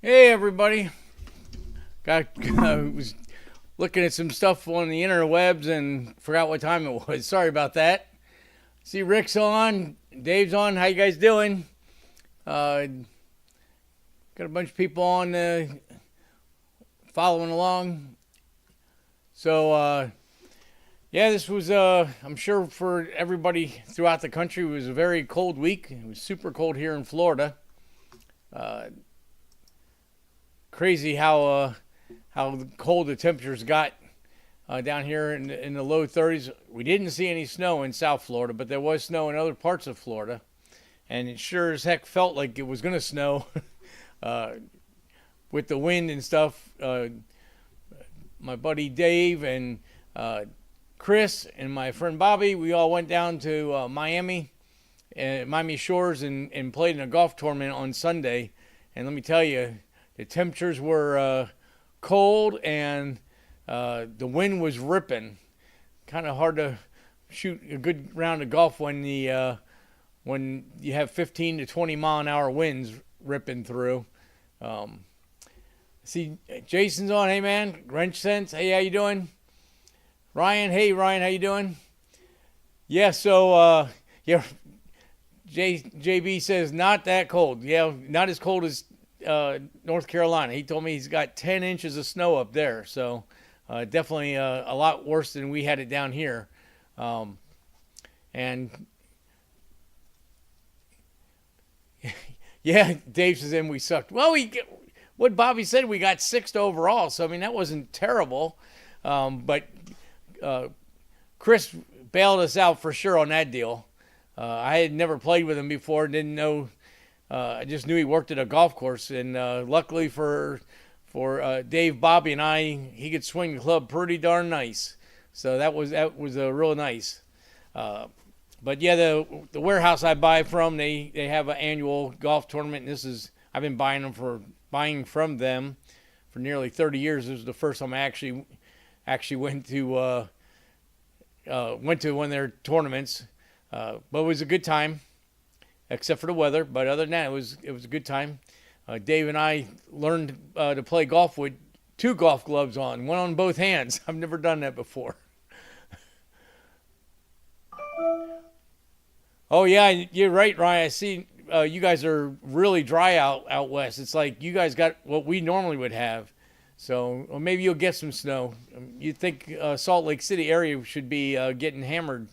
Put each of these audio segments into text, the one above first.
Hey everybody! Was looking at some stuff on the interwebs and forgot what time it was. Sorry about that. See Rick's on, Dave's on. How you guys doing? Uh, got a bunch of people on following along. So yeah, this was I'm sure for everybody throughout the country, it was a very cold week. It was super cold here in Florida. Uh, Crazy how cold the temperatures got down here in the low 30s. We didn't see any snow in South Florida, but there was snow in other parts of Florida, and it sure as heck felt like it was going to snow with the wind and stuff. My buddy Dave and Chris and my friend Bobby, we all went down to Miami Shores, and played in a golf tournament on Sunday. And let me tell you, the temperatures were cold, and the wind was ripping. Kind of hard to shoot a good round of golf when you have 15 to 20 mile an hour winds ripping through. See, Jason's on. Hey man, Wrench Sense. Hey, how you doing? Ryan. Hey Ryan, how you doing? Yeah. So yeah, JB says not that cold. Yeah, not as cold as North Carolina. He told me he's got 10 inches of snow up there, so definitely a lot worse than we had it down here. And yeah, Dave says, and we sucked. Well, what Bobby said, we got sixth overall, so I mean that wasn't terrible. But Chris bailed us out for sure on that deal. I had never played with him before, didn't know. I just knew he worked at a golf course, and luckily for Dave, Bobby, and I, he could swing the club pretty darn nice. So that was real nice. But yeah, the warehouse I buy from, they have an annual golf tournament, and I've been buying from them for nearly 30 years. This was the first time I actually went to one of their tournaments, but it was a good time. Except for the weather, but other than that, it was a good time. Dave and I learned to play golf with two golf gloves on, one on both hands. I've never done that before. Oh yeah, you're right, Ryan. I see you guys are really dry out west. It's like you guys got what we normally would have. So or maybe you'll get some snow. You'd think Salt Lake City area should be getting hammered.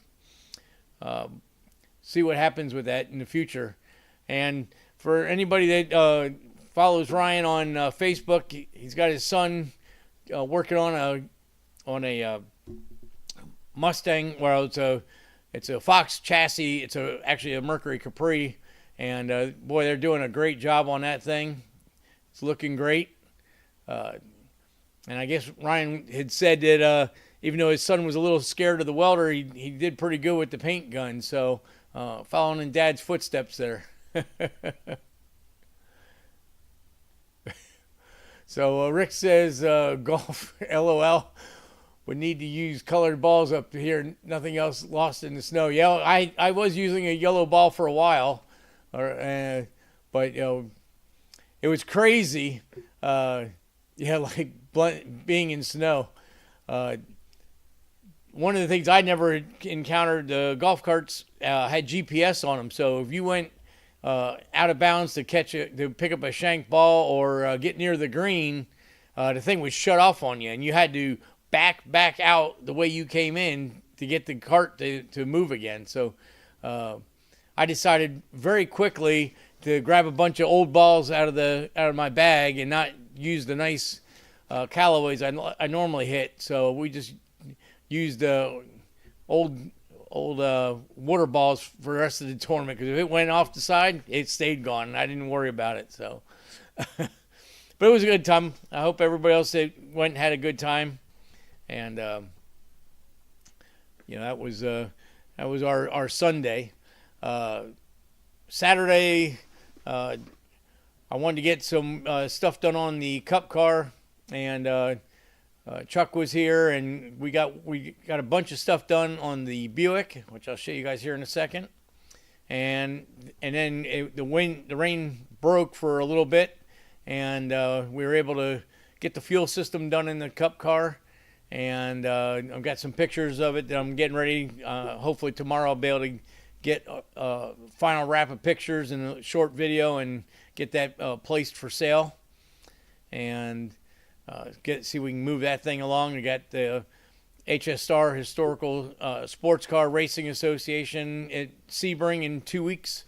See what happens with that in the future. And for anybody that follows Ryan on Facebook, he's got his son working on a Mustang. Well, it's a Fox chassis. It's actually a Mercury Capri, and boy, they're doing a great job on that thing. It's looking great. And I guess Ryan had said that even though his son was a little scared of the welder, he did pretty good with the paint gun. So. Following in Dad's footsteps there. So Rick says golf LOL would need to use colored balls up here. Nothing else lost in the snow. Yeah, I was using a yellow ball for a while, but it was crazy. Yeah, like being in snow. One of the things I never encountered, the golf carts had GPS on them. So if you went out of bounds to pick up a shank ball or get near the green, the thing would shut off on you, and you had to back out the way you came in to get the cart to move again. So I decided very quickly to grab a bunch of old balls out of my bag and not use the nice Callaways I normally hit. So we just used old water balls for the rest of the tournament, because if it went off the side, it stayed gone, and I didn't worry about it. So, but it was a good time. I hope everybody else that went and had a good time, and that was our Sunday. Saturday, I wanted to get some stuff done on the Cup car, and Chuck was here, and we got a bunch of stuff done on the Buick, which I'll show you guys here in a second. And then the rain broke for a little bit, and we were able to get the fuel system done in the Cup car. And I've got some pictures of it that I'm getting ready. Hopefully tomorrow I'll be able to get a final wrap of pictures and a short video and get that placed for sale. And see if we can move that thing along. We got the HS Star Historical Sports Car Racing Association at Sebring in 2 weeks.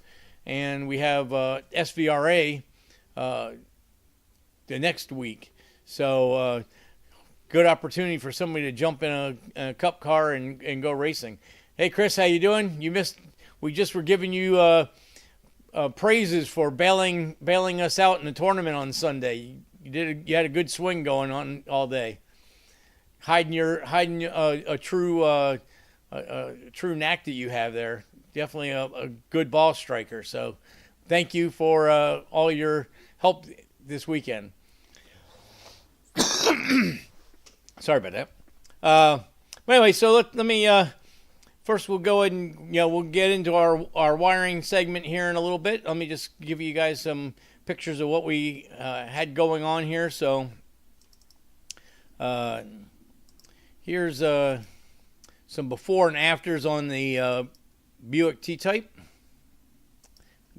And we have SVRA the next week. So good opportunity for somebody to jump in a Cup car and go racing. Hey, Chris, how you doing? We just were giving you praises for bailing us out in the tournament on Sunday. You had a good swing going on all day, hiding a true knack that you have there. Definitely a good ball striker. So, thank you for all your help this weekend. Sorry about that. But anyway, so let me first we'll go ahead and we'll get into our wiring segment here in a little bit. Let me just give you guys some pictures of what we had going on here. So here's some before and afters on the Buick T-Type.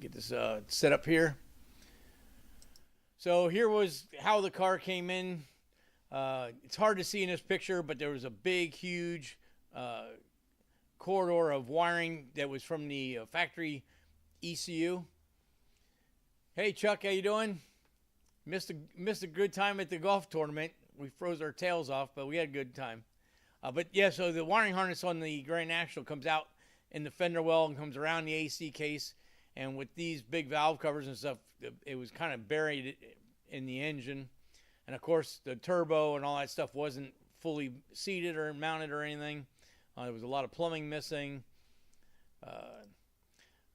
Get this set up here. So here was how the car came in. It's hard to see in this picture, but there was a big, huge corridor of wiring that was from the factory ECU. Hey, Chuck, how you doing? Missed a good time at the golf tournament. We froze our tails off, but we had a good time. But yeah, so the wiring harness on the Grand National comes out in the fender well and comes around the AC case. And with these big valve covers and stuff, it was kind of buried in the engine. And, of course, the turbo and all that stuff wasn't fully seated or mounted or anything. There was a lot of plumbing missing. Of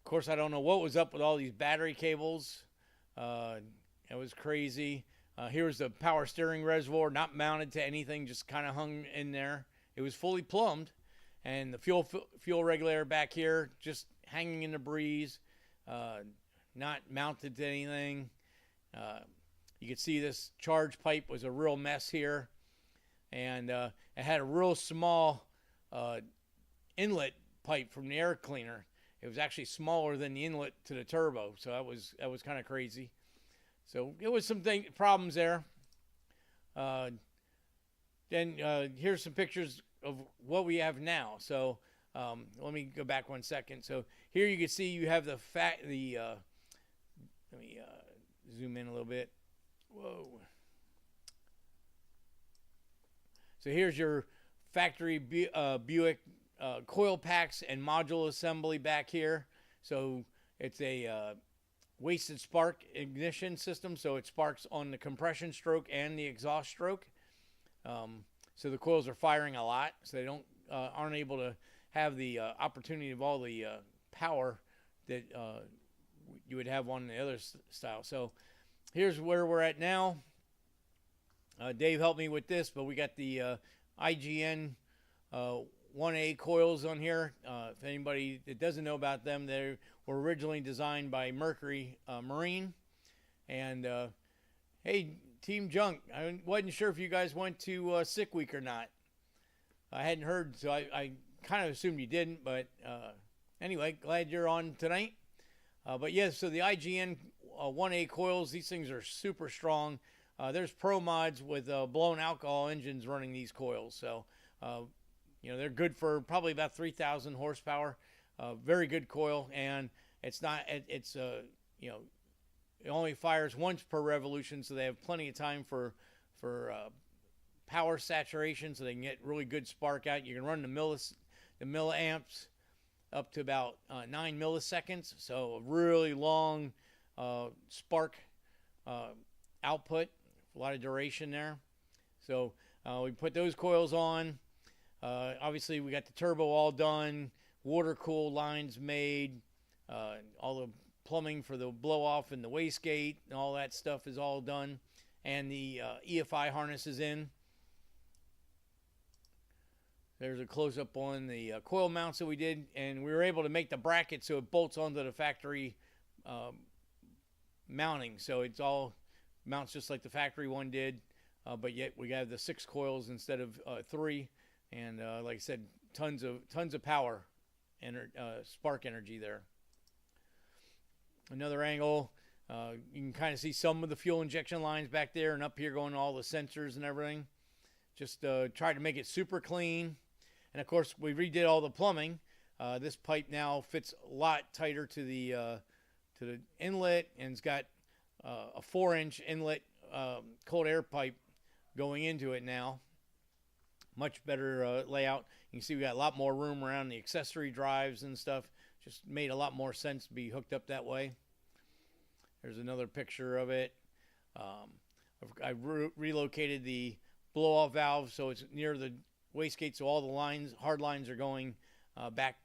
course, I don't know what was up with all these battery cables. It was crazy. Here's the power steering reservoir, not mounted to anything, just kind of hung in there. It was fully plumbed. And the fuel regulator back here, just hanging in the breeze, not mounted to anything. You could see this charge pipe was a real mess here. And it had a real small inlet pipe from the air cleaner. It was actually smaller than the inlet to the turbo. So that was kind of crazy. So it was some problems there. Then here's some pictures of what we have now. So let me go back 1 second. So here you can see you have let me zoom in a little bit. Whoa. So here's your factory Buick coil packs and module assembly back here. So it's a wasted spark ignition system. So it sparks on the compression stroke and the exhaust stroke. So the coils are firing a lot. So they aren't able to have the opportunity of all the power that you would have on the other style. So here's where we're at now. Dave helped me with this, but we got the IGN 1A coils on here. If anybody that doesn't know about them, they were originally designed by Mercury Marine. And hey, Team Junk, I wasn't sure if you guys went to Sick Week or not. I hadn't heard, so I kind of assumed you didn't. But anyway, glad you're on tonight. But yeah, so the IGN 1A coils, these things are super strong. There's pro mods with blown alcohol engines running these coils. So, they're good for probably about 3,000 horsepower. Very good coil. And it only fires once per revolution. So they have plenty of time for power saturation. So they can get really good spark out. You can run the milliamps up to about 9 milliseconds. So a really long spark output. A lot of duration there. So we put those coils on. Obviously, we got the turbo all done. Water cool lines made. All the plumbing for the blow off and the wastegate and all that stuff is all done. And the EFI harness is in. There's a close-up on the coil mounts that we did. And we were able to make the bracket so it bolts onto the factory mounting. So it's all mounts just like the factory one did, but yet we have the 6 coils instead of 3, and like I said, tons of power and spark energy there. Another angle, you can kind of see some of the fuel injection lines back there, and up here going all the sensors and everything. Just try to make it super clean. And of course, we redid all the plumbing. This pipe now fits a lot tighter to the inlet, and it's got a 4-inch inlet cold air pipe going into it now. Much better layout. You can see we got a lot more room around the accessory drives and stuff. Just made a lot more sense to be hooked up that way. There's another picture of it. I relocated the blow-off valve so it's near the wastegate, so all the lines, hard lines, are going back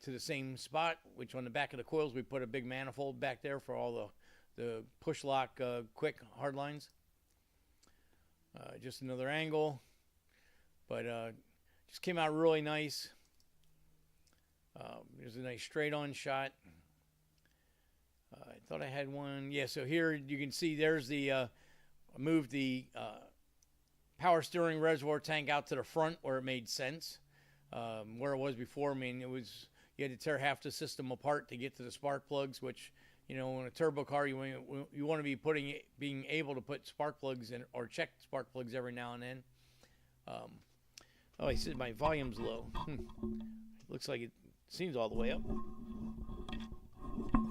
to the same spot, which on the back of the coils we put a big manifold back there for all the push lock quick hard lines. Just another angle, but just came out really nice. There's a nice straight on shot. I thought I had one. Yeah, so here you can see there's the I moved the power steering reservoir tank out to the front where it made sense. Where it was before, I mean, you had to tear half the system apart to get to the spark plugs, which, you know, in a turbo car, you want to be being able to put spark plugs in, or check spark plugs every now and then. Oh, I said my volume's low. Looks like it seems all the way up.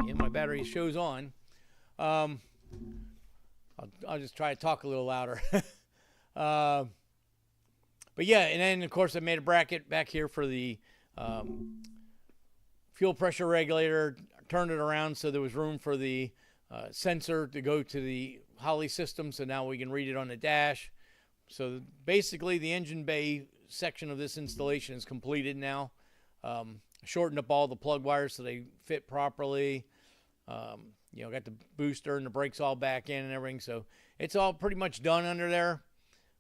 Yeah, my battery shows on. I'll just try to talk a little louder. But yeah, and then of course I made a bracket back here for the fuel pressure regulator. Turned it around so there was room for the sensor to go to the Holley system, so now we can read it on the dash. So basically the engine bay section of this installation is completed now. Shortened up all the plug wires so they fit properly. You know, got the booster and the brakes all back in and everything, so it's all pretty much done under there.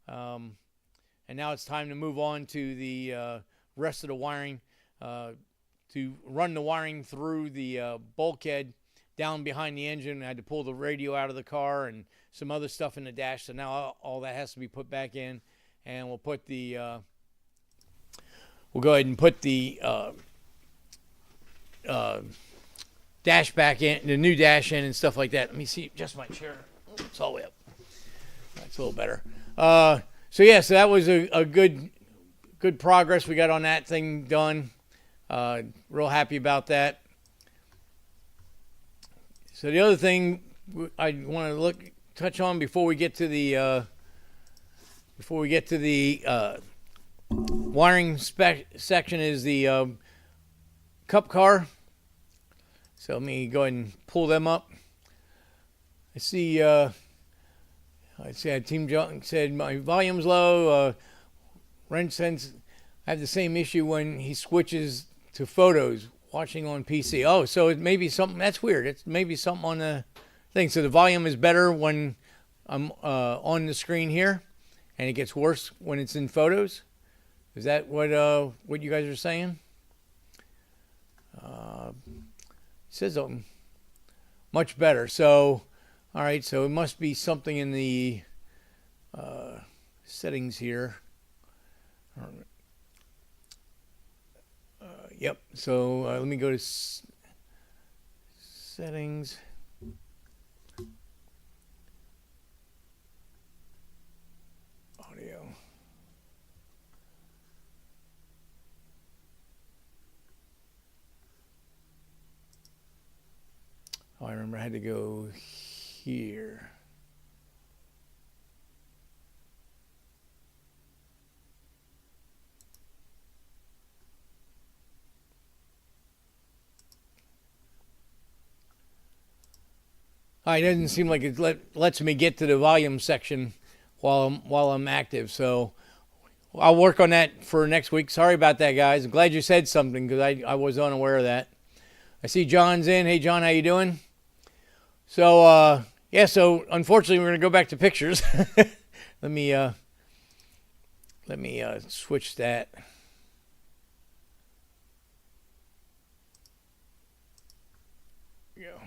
And now it's time to move on to the rest of the wiring, to run the wiring through the bulkhead down behind the engine. I had to pull the radio out of the car and some other stuff in the dash, so now all that has to be put back in, and we'll put the we'll go ahead and put the dash back in, the new dash in and stuff like that. Let me see, just my chair. It's all the way up. That's a little better. So yeah, so that was a good progress we got on that thing done. Real happy about that. So the other thing I want to touch on before we get to the wiring section is the cup car. So let me go ahead and pull them up. I see Team John said my volume's low. Wrench says I have the same issue when he switches to photos watching on PC. Oh, so it may be something, that's weird. It's maybe something on the thing. So the volume is better when I'm on the screen here, and it gets worse when it's in photos. Is that what you guys are saying? It says much better. So, all right. So it must be something in the settings here. Yep. So let me go to settings. Audio. Oh, I remember I had to go here. It doesn't seem like it lets me get to the volume section while I'm active. So I'll work on that for next week. Sorry about that, guys. I'm glad you said something because I was unaware of that. I see John's in. Hey, John, how you doing? So yeah. So unfortunately, we're gonna go back to pictures. Let me switch that. Go.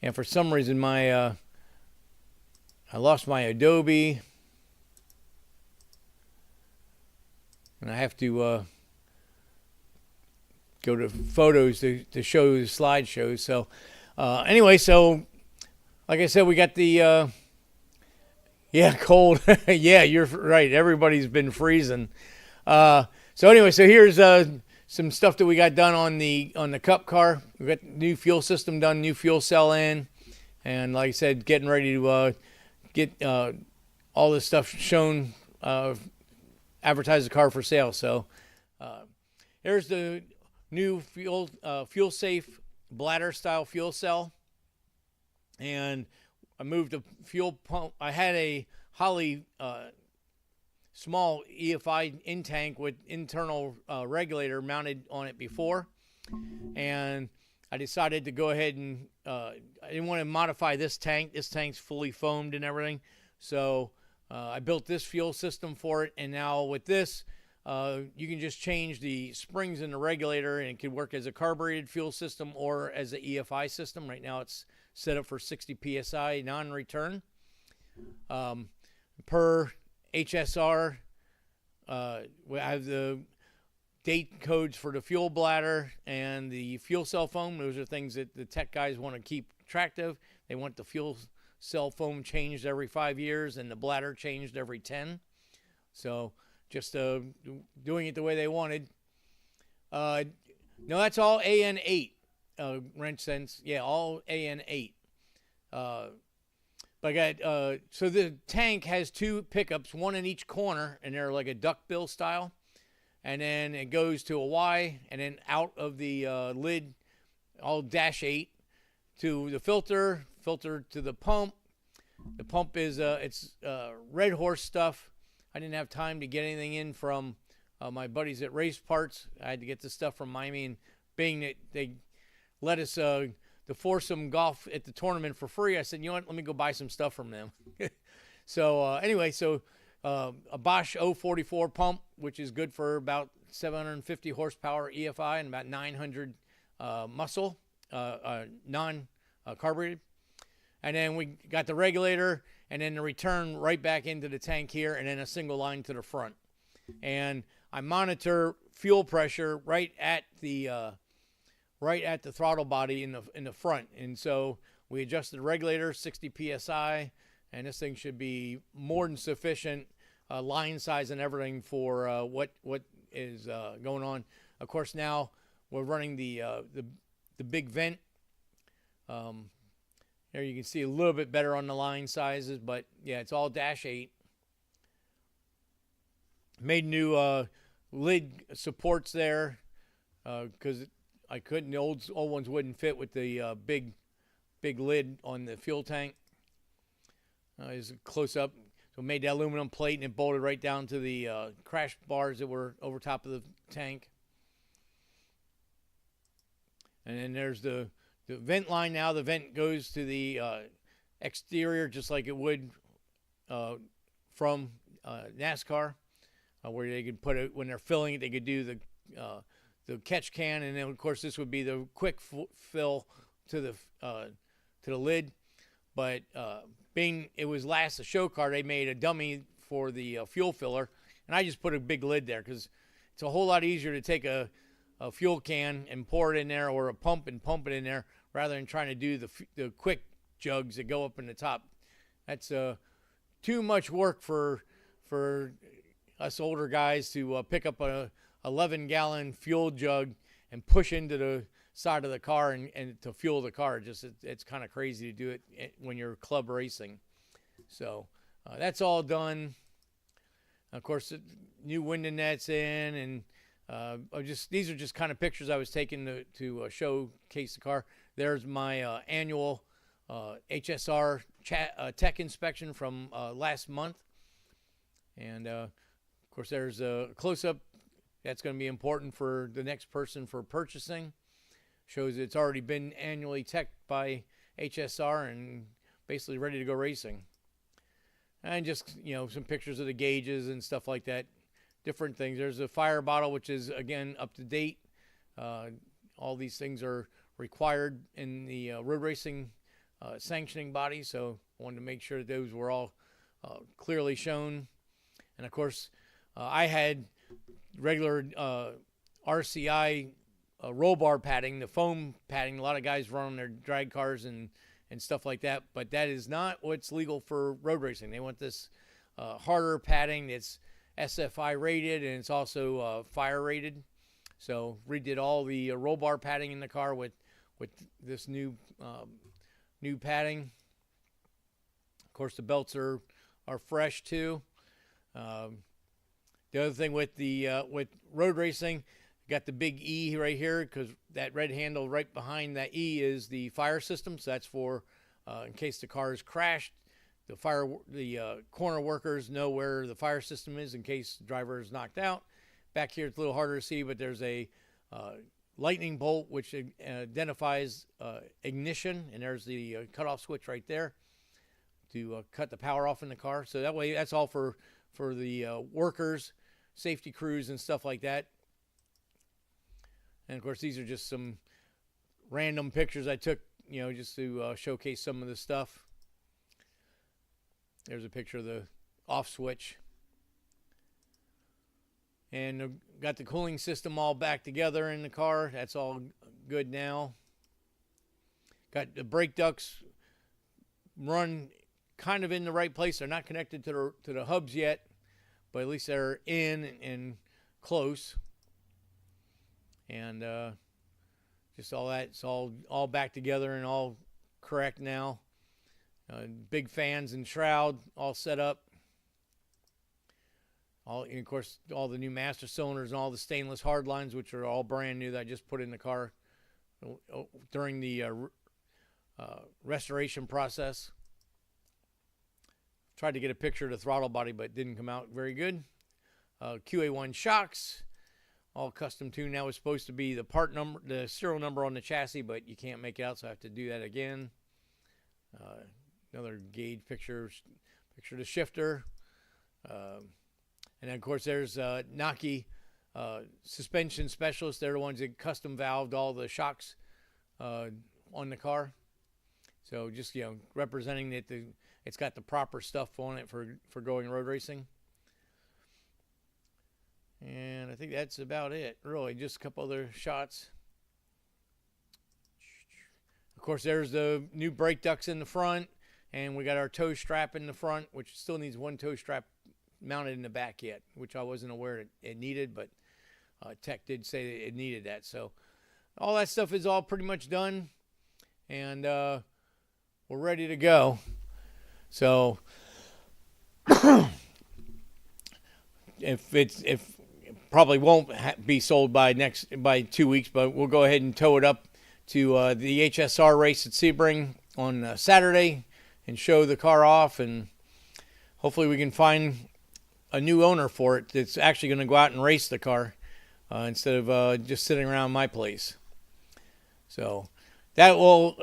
And for some reason, I lost my Adobe, and I have to go to photos to show the slideshows. So anyway, so like I said, we got the yeah, cold. Yeah, you're right. Everybody's been freezing. So anyway, so here's some stuff that we got done on the Cup car. We got new fuel system done, new fuel cell in, and like I said, getting ready to get all this stuff shown, advertise the car for sale. So here's the new fuel safe bladder style fuel cell, and I moved the fuel pump. I had a Holley small EFI in tank with internal regulator mounted on it before, and I decided to go ahead and I didn't want to modify this tank. This tank's fully foamed and everything, so I built this fuel system for it. And now with this, you can just change the springs in the regulator, and it could work as a carbureted fuel system or as an EFI system. Right now it's set up for 60 psi non-return. Per HSR, I have the date codes for the fuel bladder and the fuel cell foam. Those are things that the tech guys want to keep track of. They want the fuel cell foam changed every 5 years and the bladder changed every 10. So just doing it the way they wanted. No, that's all AN8 wrench sense. Yeah, all AN8. But I got so the tank has two pickups, one in each corner, and they're like a duckbill style. And then it goes to a Y, and then out of the lid, all -8 to the filter to the pump. The pump is it's Red Horse stuff. I didn't have time to get anything in from my buddies at Race Parts. I had to get the stuff from Miami, and being that they let us the foursome golf at the tournament for free, I said, you know what, let me go buy some stuff from them. So anyway, so a Bosch 044 pump, which is good for about 750 horsepower EFI and about 900 muscle, non-carbureted. And then we got the regulator, and then the return right back into the tank here, and then a single line to the front. And I monitor fuel pressure right at the throttle body in the front. And so we adjusted the regulator 60 psi, and this thing should be more than sufficient line size and everything for what is going on. Of course, now we're running the big vent. There you can see a little bit better on the line sizes, but yeah, it's all -8. Made new lid supports there because I couldn't. The old ones wouldn't fit with the big lid on the fuel tank. Here's a close up. So made the aluminum plate, and it bolted right down to the crash bars that were over top of the tank. And then there's the vent line. Now the vent goes to the exterior just like it would from NASCAR, where they could put it when they're filling it. They could do the catch can, and then of course this would be the quick fill to the lid. But being it was last a show car, they made a dummy for the fuel filler, and I just put a big lid there because it's a whole lot easier to take a fuel can and pour it in there, or a pump and pump it in there, rather than trying to do the quick jugs that go up in the top. That's too much work for us older guys to pick up a 11-gallon fuel jug and push into the side of the car and to fuel the car. It's kind of crazy to do it when you're club racing. So that's all done. Of course, new window nets in, and these are just kind of pictures I was taking to showcase the car. There's my annual HSR tech inspection from last month, and of course there's a close-up. That's going to be important for the next person for purchasing. Shows it's already been annually teched by HSR and basically ready to go racing. And just, some pictures of the gauges and stuff like that. Different things. There's a fire bottle, which is, again, up to date. All these things are required in the road racing sanctioning body, so I wanted to make sure that those were all clearly shown. And of course, I had regular RCI roll bar padding, the foam padding. A lot of guys run on their drag cars and stuff like that, but that is not what's legal for road racing. They want this harder padding that's SFI rated, and it's also fire rated. So redid all the roll bar padding in the car with this new padding. Of course, the belts are fresh too. The other thing with road racing, got the big E right here, because that red handle right behind that E is the fire system. So that's for in case the car is crashed, the corner workers know where the fire system is in case the driver is knocked out. Back here it's a little harder to see, but there's a lightning bolt which identifies ignition, and there's the cutoff switch right there to cut the power off in the car. So that way, that's all for the workers, safety crews, and stuff like that. And of course, these are just some random pictures I took, just to showcase some of the stuff. There's a picture of the off switch. And got the cooling system all back together in the car. That's all good now. Got the brake ducts run kind of in the right place. They're not connected to the hubs yet, but at least they're in and close. And just all that, it's all back together and all correct now. Big fans and shroud all set up. And of course, all the new master cylinders and all the stainless hard lines, which are all brand new, that I just put in the car during the restoration process. Tried to get a picture of the throttle body, but it didn't come out very good. QA1 shocks, all custom tuned. Now it's supposed to be the part number, the serial number on the chassis, but you can't make it out, so I have to do that again. Another gauge picture of the shifter. And then, of course, there's Naki suspension specialists. They're the ones that custom valved all the shocks on the car. So just, representing that it's got the proper stuff on it for going road racing. And I think that's about it, really. Just a couple other shots. Of course, there's the new brake ducts in the front. And we got our toe strap in the front, which still needs one toe strap mounted in the back yet, which I wasn't aware it needed, but tech did say that it needed that. So all that stuff is all pretty much done, and we're ready to go. So if it probably won't be sold by 2 weeks, but we'll go ahead and tow it up to the HSR race at Sebring on Saturday and show the car off, and hopefully we can find a new owner for it that's actually going to go out and race the car instead of just sitting around my place. So that will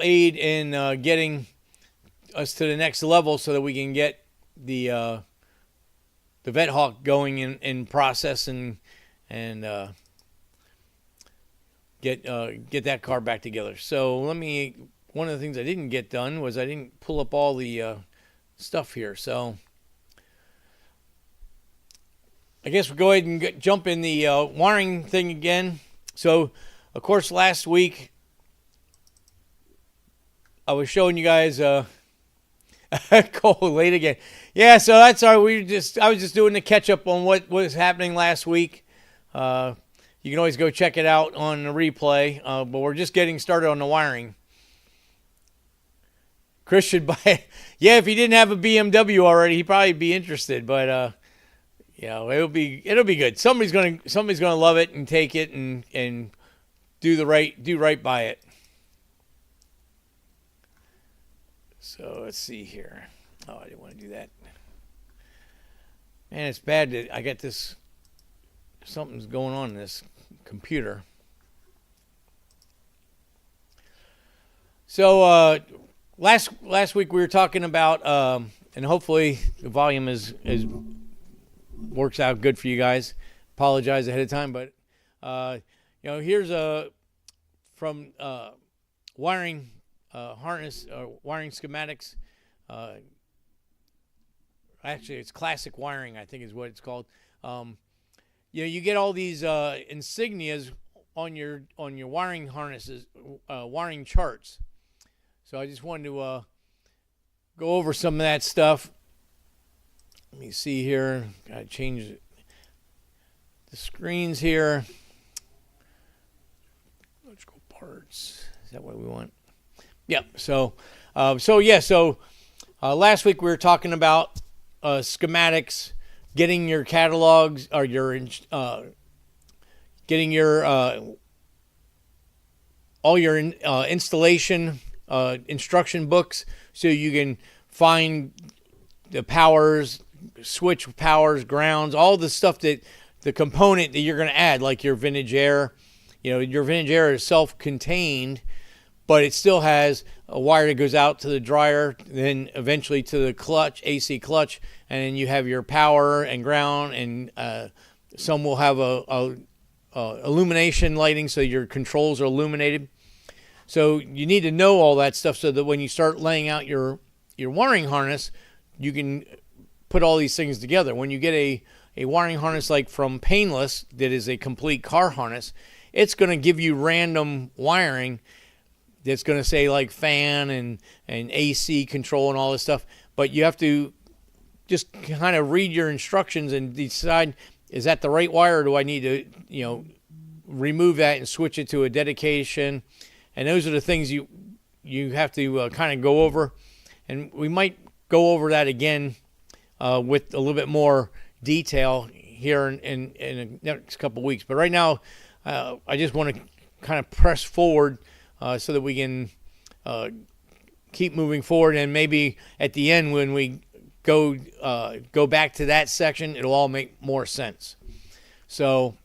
aid in getting us to the next level, so that we can get the Vet Hawk going in process and get that car back together. So one of the things I didn't get done was I didn't pull up all the stuff here. So I guess we'll go ahead and jump in the wiring thing again. So, of course, last week I was showing you guys Cole late again. Yeah, so that's all. I was just doing the catch up on what was happening last week. You can always go check it out on the replay, but we're just getting started on the wiring. Chris should buy it. Yeah, if he didn't have a BMW already, he'd probably be interested. But it'll be good. Somebody's gonna love it and take it and do right by it. So let's see here. Oh, I didn't want to do that. Man, it's bad that I got this. Something's going on in this computer. So last week we were talking about, and hopefully the volume is works out good for you guys. Apologize ahead of time, but here's from wiring harness wiring schematics. Actually, it's classic wiring, I think is what it's called. You get all these insignias on your wiring harnesses, wiring charts. So I just wanted to go over some of that stuff. Let me see here. Gotta change the screens here. Electrical parts. Is that what we want? Yep. So last week we were talking about schematics, getting your catalogs or getting your all your installation instruction books, so you can find the powers, switch powers, grounds, all the stuff that the component that you're going to add, like your vintage air. Your vintage air is self-contained, but it still has a wire that goes out to the dryer, then eventually to the clutch, AC clutch, and then you have your power and ground, and some will have a illumination lighting, so your controls are illuminated. So you need to know all that stuff so that when you start laying out your wiring harness, you can put all these things together. When you get a wiring harness like from Painless that is a complete car harness, it's going to give you random wiring that's going to say like fan and AC control and all this stuff. But you have to just kind of read your instructions and decide, is that the right wire, or do I need to, remove that and switch it to a dedication? And those are the things you have to kind of go over. And we might go over that again with a little bit more detail here in the next couple of weeks. But right now, I just want to kind of press forward so that we can keep moving forward. And maybe at the end, when we go back to that section, it'll all make more sense. So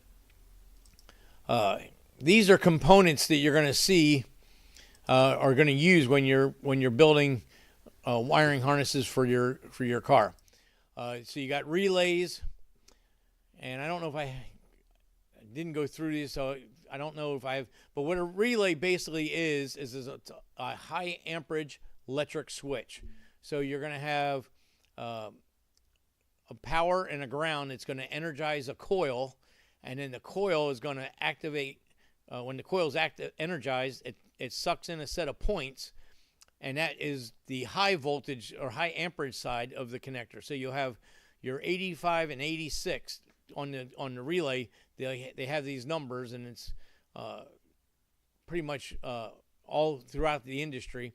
these are components that you're going to see are going to use when you're building wiring harnesses for your car. So you got relays, and I don't know if I didn't go through these, so I don't know if I have. But what a relay basically is a high amperage electric switch. So you're going to have a power and a ground that's going to energize a coil, and then the coil is going to activate. When the coil is energized, it sucks in a set of points, and that is the high voltage or high amperage side of the connector. So you'll have your 85 and 86 on the relay. They have these numbers, and it's pretty much all throughout the industry.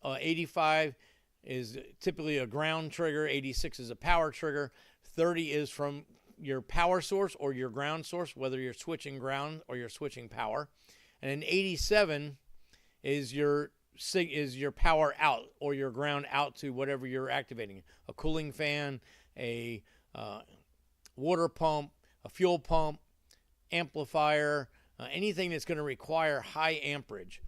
85 is typically a ground trigger. 86 is a power trigger. 30 is from your power source or your ground source, whether you're switching ground or you're switching power. And then 87 is your power out or your ground out to whatever you're activating. A cooling fan, a water pump, a fuel pump, amplifier, anything that's going to require high amperage.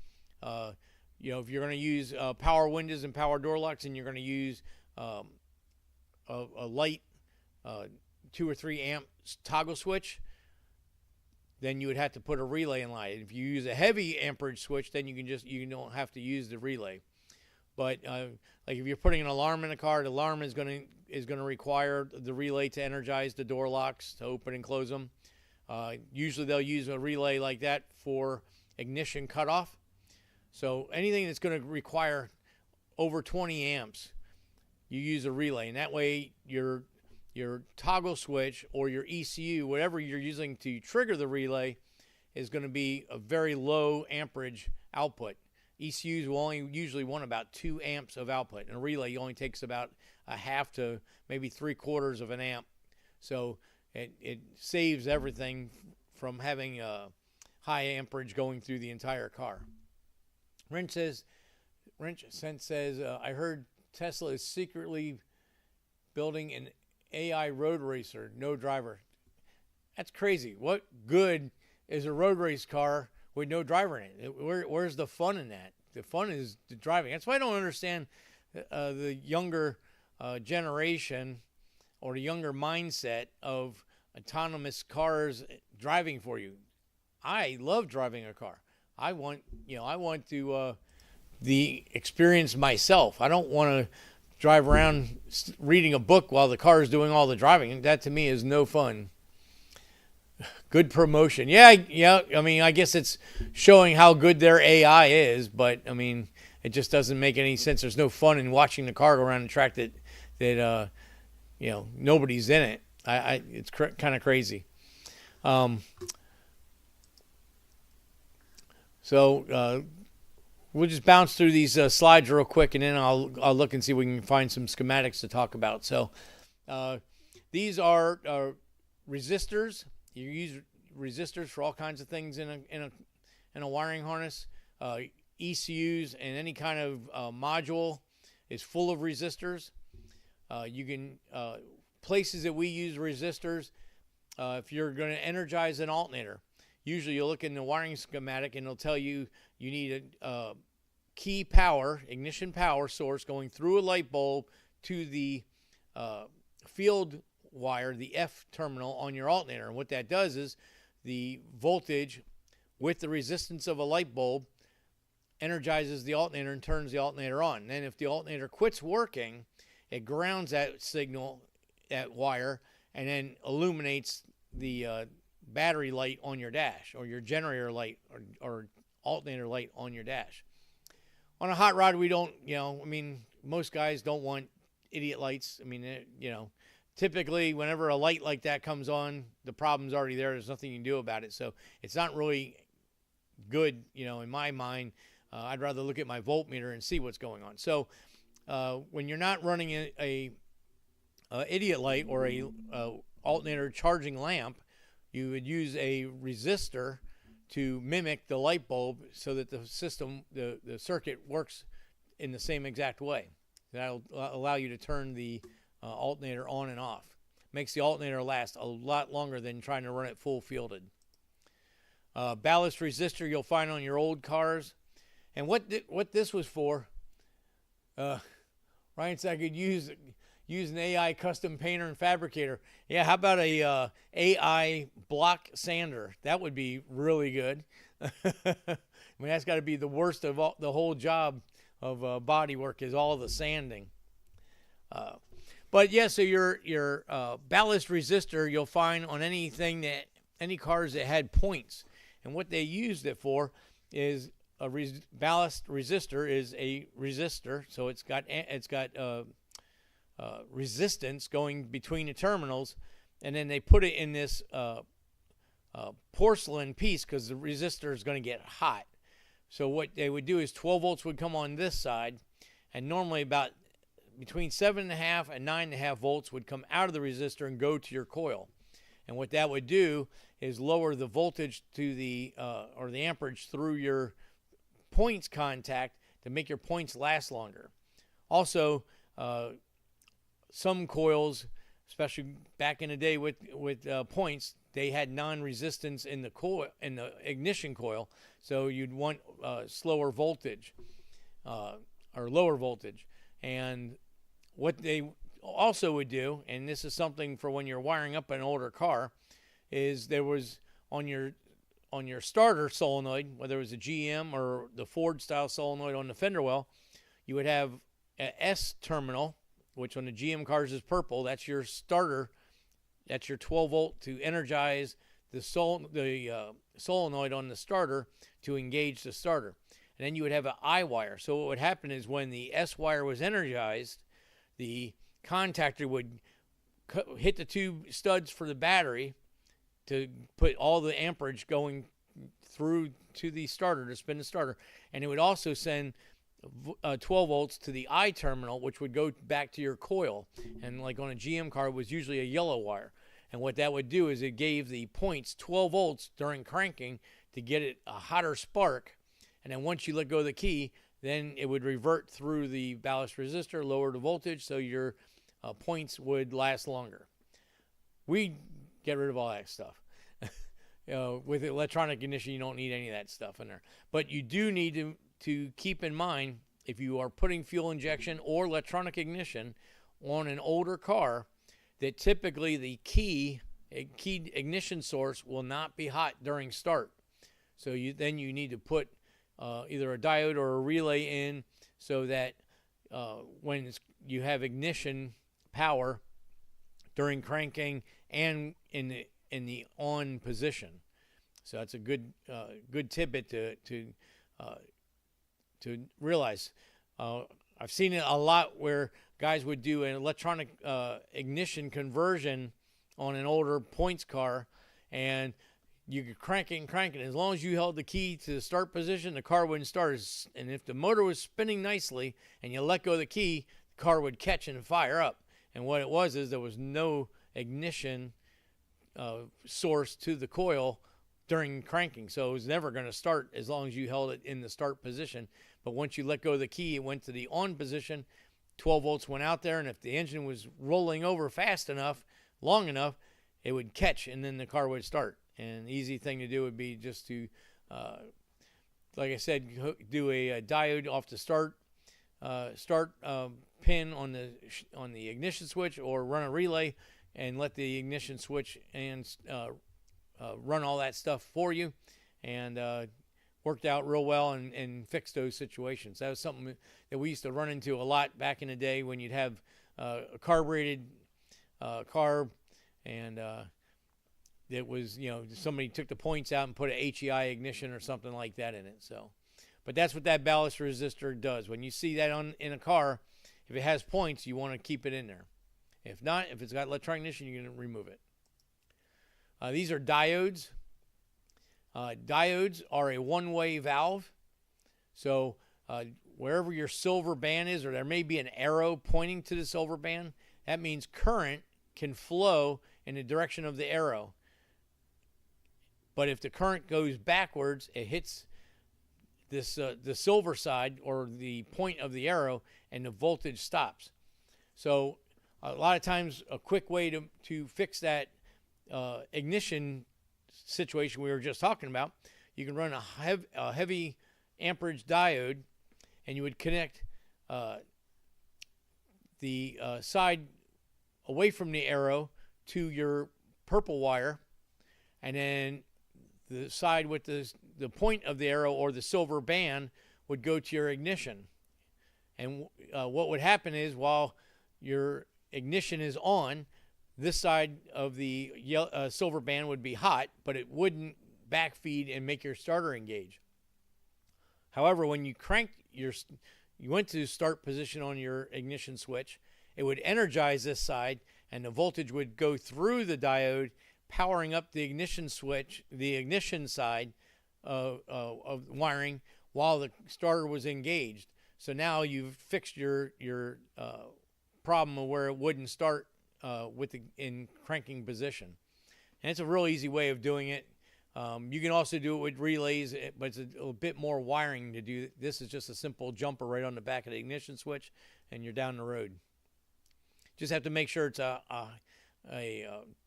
If you're going to use power windows and power door locks, and you're going to use a light 2 or 3 amp toggle switch, then you would have to put a relay in line. If you use a heavy amperage switch, then you don't have to use the relay. But like if you're putting an alarm in a car, the alarm is going to require the relay to energize the door locks to open and close them. Usually they'll use a relay like that for ignition cutoff. So anything that's going to require over 20 amps, you use a relay, and that way your toggle switch or your ECU, whatever you're using to trigger the relay, is going to be a very low amperage output. ECUs will only usually want about 2 amps of output, and a relay only takes about a half to maybe 3/4 of an amp. So it saves everything from having a high amperage going through the entire car. Wrench says, I heard Tesla is secretly building an AI road racer, no driver. That's crazy. What good is a road race car with no driver in it? Where's the fun in that? The fun is the driving. That's why I don't understand the younger generation or the younger mindset of autonomous cars driving for you. I love driving a car. I want to the experience myself. I don't want to drive around reading a book while the car is doing all the driving. That to me is no fun. Good promotion. Yeah. I mean, I guess it's showing how good their AI is, but I mean, it just doesn't make any sense. There's no fun in watching the car go around a track that nobody's in it. It's kind of crazy. So we'll just bounce through these slides real quick, and then I'll look and see if we can find some schematics to talk about. So these are resistors. You use resistors for all kinds of things in a wiring harness. ECUs and any kind of module is full of resistors. You can places that we use resistors. If you're going to energize an alternator, usually you'll look in the wiring schematic and it'll tell you need a key power, ignition power source going through a light bulb to the field wire, the F terminal on your alternator. And what that does is the voltage with the resistance of a light bulb energizes the alternator and turns the alternator on. And then if the alternator quits working, it grounds that signal, that wire, and then illuminates the battery light on your dash, or your generator light, or alternator light on your dash. On a hot rod, we don't, most guys don't want idiot lights. I mean, typically whenever a light like that comes on, the problem's already there. There's nothing you can do about it. So it's not really good, in my mind. I'd rather look at my voltmeter and see what's going on. So when you're not running a idiot light or a alternator charging lamp, you would use a resistor to mimic the light bulb so that the system, the circuit works in the same exact way. That'll allow you to turn the alternator on and off. Makes the alternator last a lot longer than trying to run it full fielded. Ballast resistor you'll find on your old cars. And what this was for, Ryan said I could use an AI custom painter and fabricator. Yeah, how about a AI block sander? That would be really good. I mean, that's got to be the worst of the whole job of body work, is all the sanding. But yeah, so your ballast resistor you'll find on any cars that had points, and what they used it for is a ballast resistor is a resistor, so it's got resistance going between the terminals, and then they put it in this porcelain piece because the resistor is going to get hot. So what they would do is 12 volts would come on this side, and normally about between 7.5 and 9.5 volts would come out of the resistor and go to your coil. And what that would do is lower the voltage to the or the amperage through your points contact to make your points last longer. Also, some coils, especially back in the day with points, they had non-resistance in the coil, in the ignition coil, so you'd want slower voltage or lower voltage. And what they also would do, and this is something for when you're wiring up an older car, is there was on your starter solenoid, whether it was a GM or the Ford style solenoid on the fender well, you would have an S terminal, which on the GM cars is purple. That's your starter. That's your 12 volt to energize the solenoid on the starter to engage the starter. And then you would have an I wire. So what would happen is when the S wire was energized, the contactor would hit the two studs for the battery to put all the amperage going through to the starter to spin the starter. And it would also send 12 volts to the I terminal, which would go back to your coil. And like on a GM car, it was usually a yellow wire. And what that would do is it gave the points 12 volts during cranking to get it a hotter spark. And then once you let go of the key, then it would revert through the ballast resistor, lower the voltage, so your points would last longer. We get rid of all that stuff. With electronic ignition, you don't need any of that stuff in there. But you do need to keep in mind, if you are putting fuel injection or electronic ignition on an older car, that typically the key ignition source will not be hot during start. So you need to put either a diode or a relay in, so that when you have ignition power during cranking and in the on position. So that's a good tidbit to realize. I've seen it a lot where guys would do an electronic ignition conversion on an older points car, and you could crank it and crank it. As long as you held the key to the start position, the car wouldn't start. And if the motor was spinning nicely and you let go of the key, the car would catch and fire up. And what it was is there was no ignition source to the coil during cranking, so it was never going to start as long as you held it in the start position. But once you let go of the key, it went to the on position, 12 volts went out there, and if the engine was rolling over fast enough, long enough, it would catch, and then the car would start. And the easy thing to do would be just to, like I said, do a diode off the start pin on the ignition switch, or run a relay and let the ignition switch and run all that stuff for you, and worked out real well and fixed those situations. That was something that we used to run into a lot back in the day when you'd have a carbureted car, and it was, somebody took the points out and put an HEI ignition or something like that in it. So, but that's what that ballast resistor does. When you see that in a car, if it has points, you want to keep it in there. If not, if it's got electronic ignition, you're going to remove it. These are diodes. Diodes are a one-way valve. So wherever your silver band is, or there may be an arrow pointing to the silver band, that means current can flow in the direction of the arrow. But if the current goes backwards, it hits this the silver side, or the point of the arrow, and the voltage stops. So a lot of times, a quick way to fix that ignition situation we were just talking about, you can run a heavy amperage diode, and you would connect the side away from the arrow to your purple wire, and then the side with the point of the arrow, or the silver band, would go to your ignition. And what would happen is, while your ignition is on, this side of the silver band would be hot, but it wouldn't backfeed and make your starter engage. However, when you you went to start position on your ignition switch, it would energize this side, and the voltage would go through the diode, powering up the ignition switch, the ignition side of wiring, while the starter was engaged. So now you've fixed your problem of where it wouldn't start in cranking position. And it's a real easy way of doing it. You can also do it with relays, but it's a little bit more wiring to do. This is just a simple jumper right on the back of the ignition switch, and you're down the road. Just have to make sure it's a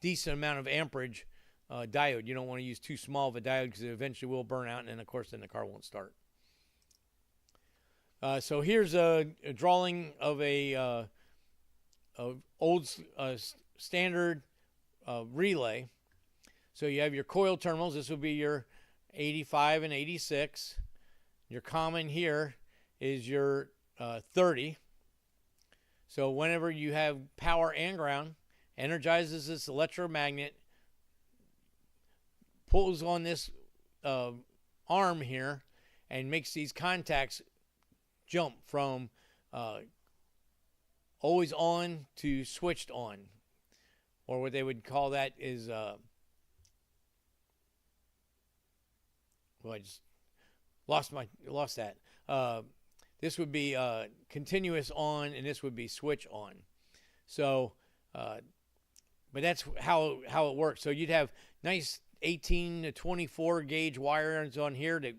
decent amount of amperage diode. You don't want to use too small of a diode, because it eventually will burn out, and then, of course, the car won't start. So here's a drawing of a old standard relay. So you have your coil terminals. This will be your 85 and 86. Your common here is your 30. So whenever you have power and ground, energizes this electromagnet, pulls on this arm here, and makes these contacts jump from always on to switched on, or what they would call that is I just lost that. This would be continuous on, and this would be switch on. So, but that's how it works. So you'd have nice 18 to 24 gauge wires on here that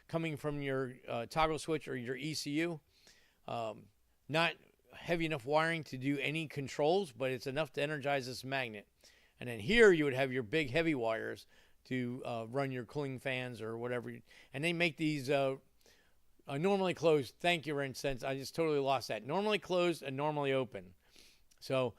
coming from your toggle switch or your ECU. Not heavy enough wiring to do any controls, but it's enough to energize this magnet. And then here you would have your big heavy wires to run your cooling fans or whatever. And they make these normally closed. Thank you, Ren Sense. I just totally lost that. Normally closed and normally open. So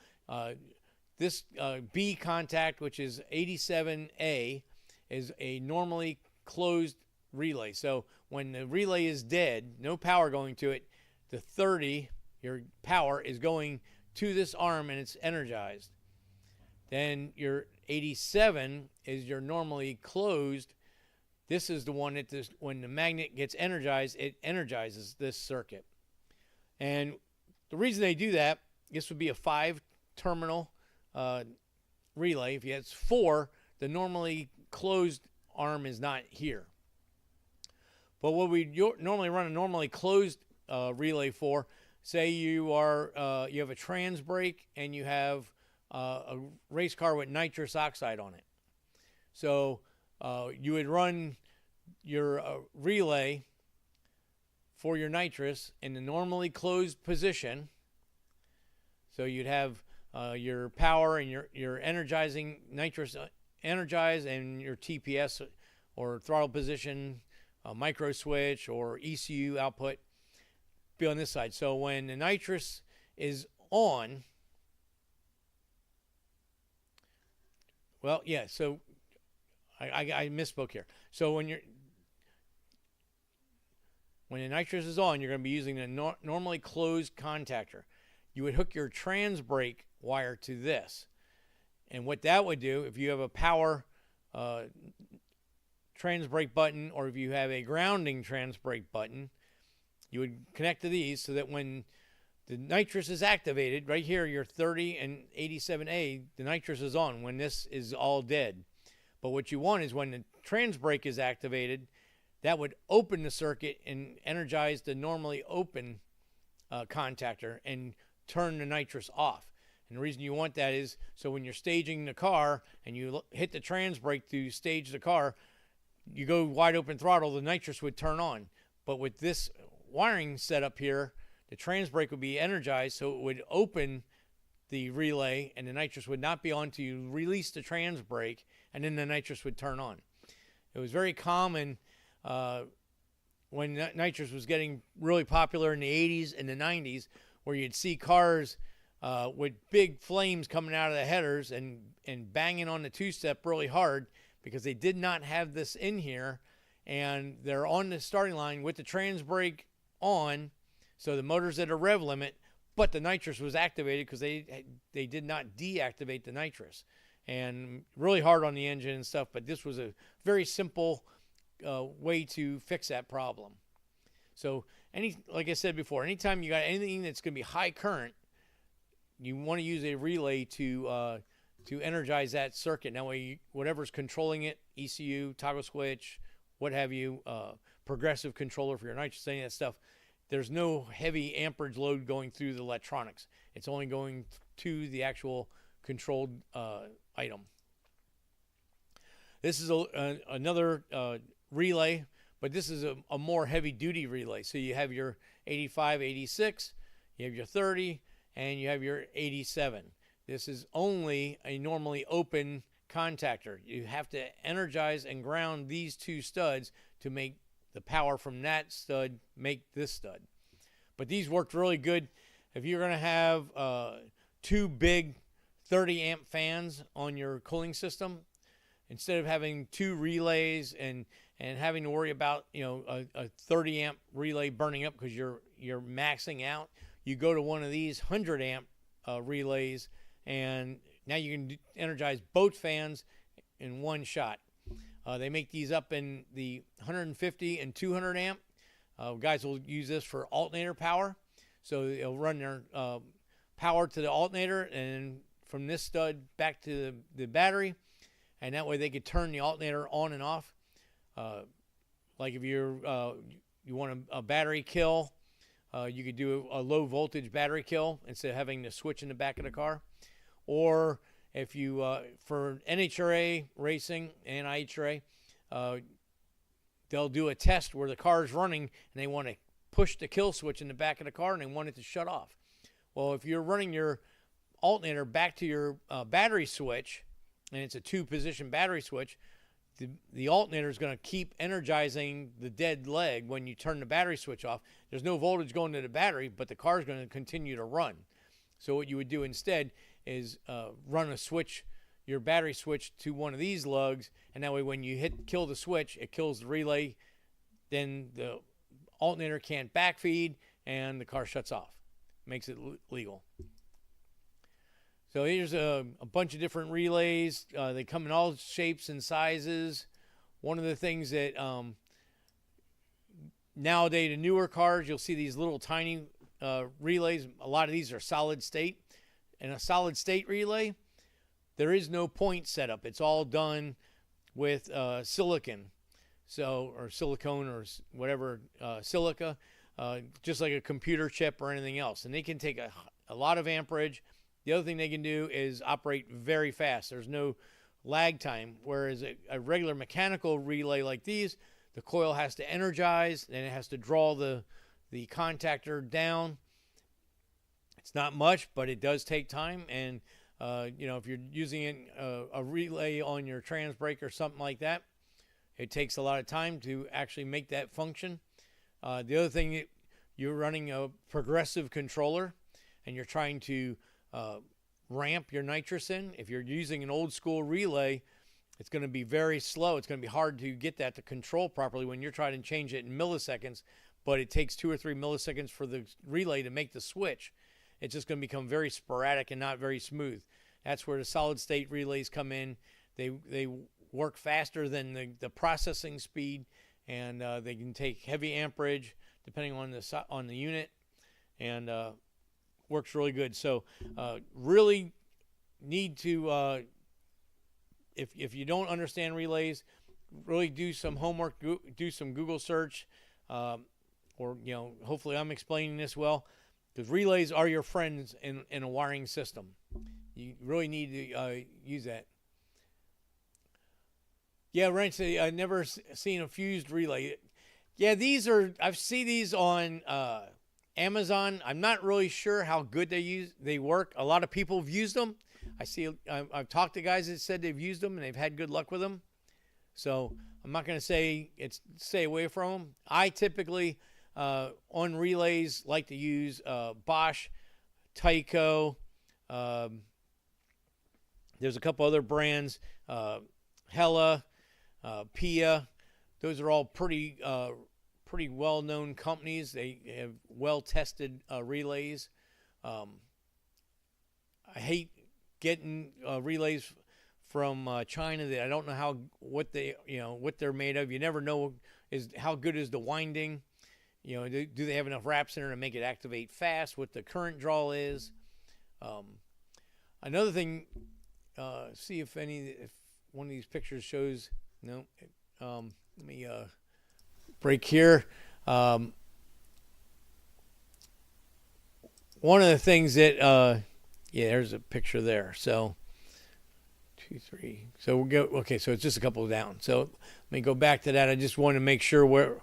this B contact, which is 87A, is a normally closed relay. So when the relay is dead, no power going to it, the 30, your power, is going to this arm and it's energized. Then your 87 is your normally closed. This is the one that when the magnet gets energized, it energizes this circuit. And the reason they do that, this would be a 5-terminal relay. If you had 4, the normally closed arm is not here. But what we normally run a normally closed relay for, say you have a trans brake and you have a race car with nitrous oxide on it. So you would run your relay for your nitrous in the normally closed position. So you'd have your power and your energizing nitrous energized, and your TPS or throttle position, micro switch or ECU output be on this side. So when the nitrous is on, well, yeah, so I misspoke here. So when the nitrous is on, you're going to be using a normally closed contactor. You would hook your trans brake wire to this. And what that would do, if you have a power trans brake button, or if you have a grounding trans brake button, you would connect to these so that when the nitrous is activated, right here, your 30 and 87A, the nitrous is on when this is all dead. But what you want is when the trans brake is activated, that would open the circuit and energize the normally open contactor and turn the nitrous off. And the reason you want that is so when you're staging the car and you hit the trans brake to stage the car, you go wide open throttle, the nitrous would turn on. But with this wiring setup here, the trans brake would be energized, so it would open the relay and the nitrous would not be on till you release the trans brake, and then the nitrous would turn on. It was very common when nitrous was getting really popular in the 80s and the 90s, where you'd see cars with big flames coming out of the headers and banging on the two-step really hard because they did not have this in here, and they're on the starting line with the trans brake on, so the motor's at a rev limit, but the nitrous was activated because they did not deactivate the nitrous. And really hard on the engine and stuff, but this was a very simple way to fix that problem. So like I said before, anytime you got anything that's going to be high current, you want to use a relay to energize that circuit. That way, whatever's controlling it, ECU, toggle switch, what have you, progressive controller for your nitrous, any of that stuff, there's no heavy amperage load going through the electronics. It's only going to the actual controlled item. This is another relay, but this is a more heavy-duty relay. So you have your 85, 86, you have your 30, and you have your 87. This is only a normally open contactor. You have to energize and ground these two studs to make the power from that stud make this stud. But these worked really good. If you're going to have 2 big 30 amp fans on your cooling system, instead of having 2 relays and having to worry about a 30 amp relay burning up because you're maxing out, you go to one of these 100 amp relays, and now you can energize both fans in one shot. They make these up in the 150 and 200 amp. Guys will use this for alternator power. So they'll run their power to the alternator and from this stud back to the battery. And that way they could turn the alternator on and off. Like if you want a battery kill, you could do a low voltage battery kill instead of having to switch in the back of the car. Or if you, for NHRA racing and IHRA, they'll do a test where the car is running and they want to push the kill switch in the back of the car and they want it to shut off. Well, if you're running your alternator back to your battery switch, and it's a 2-position battery switch, the alternator is going to keep energizing the dead leg when you turn the battery switch off. There's no voltage going to the battery, but the car is going to continue to run. So what you would do instead is run your battery switch to one of these lugs, and that way when you kill the switch, it kills the relay, then the alternator can't backfeed and the car shuts off. Makes it legal. So here's a bunch of different relays. They come in all shapes and sizes. One of the things that nowadays, the newer cars, you'll see these little tiny relays. A lot of these are solid state. And a solid state relay, there is no point setup. It's all done with silicon, or silicone, or whatever, silica, just like a computer chip or anything else. And they can take a lot of amperage. The other thing they can do is operate very fast. There's no lag time, whereas a regular mechanical relay like these, the coil has to energize, and it has to draw the contactor down. It's not much, but it does take time. And if you're using a relay on your trans brake or something like that, it takes a lot of time to actually make that function. The other thing, you're running a progressive controller, and you're trying to ramp your nitrous in. If you're using an old school relay, it's going to be very slow. It's going to be hard to get that to control properly when you're trying to change it in milliseconds, but it takes 2 or 3 milliseconds for the relay to make the switch. It's just going to become very sporadic and not very smooth. That's where the solid state relays come in. They work faster than the processing speed, and they can take heavy amperage depending on the unit, and works really good. So really need to, if you don't understand relays, really do some homework, do some Google search, or hopefully I'm explaining this well, because relays are your friends in a wiring system. You really need to use that. Yeah, right. So I've never seen a fused relay. Yeah, I've seen these on Amazon. I'm not really sure how good they work. A lot of people have used them. I've talked to guys that said they've used them and they've had good luck with them. So I'm not going to say stay away from them. I typically on relays like to use Bosch, Tyco. There's a couple other brands, Hella, Pia. Those are all pretty well-known companies. They have well-tested relays. I hate getting relays from China that I don't know what they're made of. You never know how good is the winding. Do they have enough wraps in there to make it activate fast? What the current draw is. Another thing, see if one of these pictures shows. No, let me break here. One of the things that there's a picture there. So 2, 3. So we'll go. Okay, so it's just a couple down. So let me go back to that. I just want to make sure I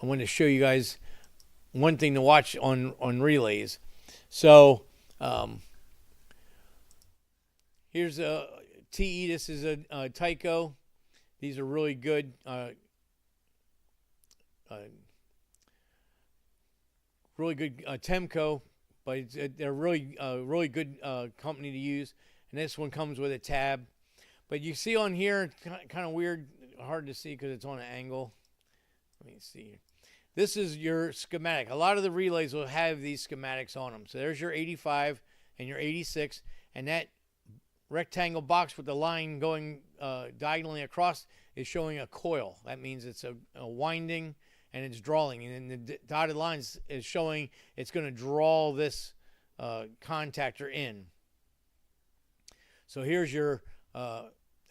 want to show you guys one thing to watch on relays. So here's a TE. This is a Tyco. These are really good. Really good Temco, but they're really good company to use. And this one comes with a tab. But you see on here, kind of weird, hard to see because it's on an angle. Let me see. This is your schematic. A lot of the relays will have these schematics on them. So there's your 85 and your 86, and that rectangle box with the line going diagonally across is showing a coil. That means it's a winding and it's drawing. And then the dotted lines is showing it's going to draw this contactor in. So here's your,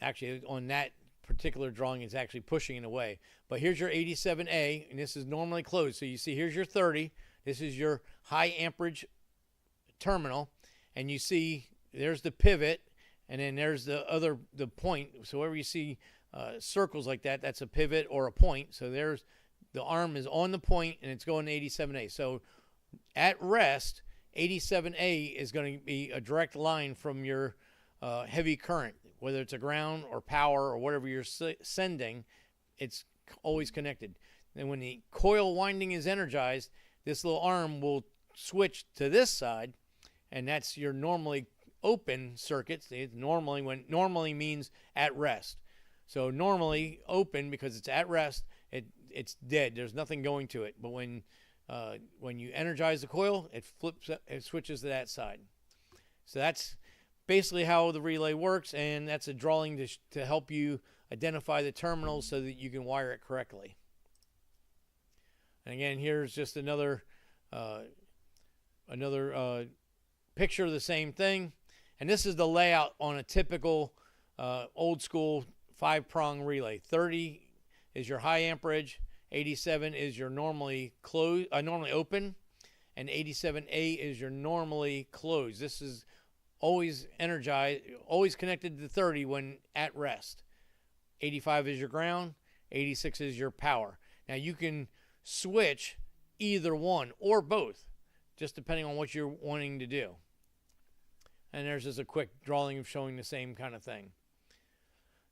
actually on that particular drawing, it's actually pushing it away. But here's your 87A, and this is normally closed. So you see here's your 30. This is your high amperage terminal. And you see there's the pivot, and then there's the point. So wherever you see circles like that, that's a pivot or a point. So there's the arm is on the point, and it's going to 87A. So at rest, 87A is going to be a direct line from your heavy current, whether it's a ground or power or whatever you're sending. It's always connected. And when the coil winding is energized, this little arm will switch to this side, and that's your normally open circuits, normally means at rest. So normally open, because it's at rest, it's dead. There's nothing going to it. But when you energize the coil, it switches to that side. So that's basically how the relay works, and that's a drawing to help you identify the terminals so that you can wire it correctly. And again, here's just another picture of the same thing. And this is the layout on a typical old school 5-prong relay. 30 is your high amperage, 87 is your normally open, and 87A is your normally closed. This is always energized, always connected to 30 when at rest. 85 is your ground, 86 is your power. Now you can switch either one or both, just depending on what you're wanting to do. And there's just a quick drawing of showing the same kind of thing.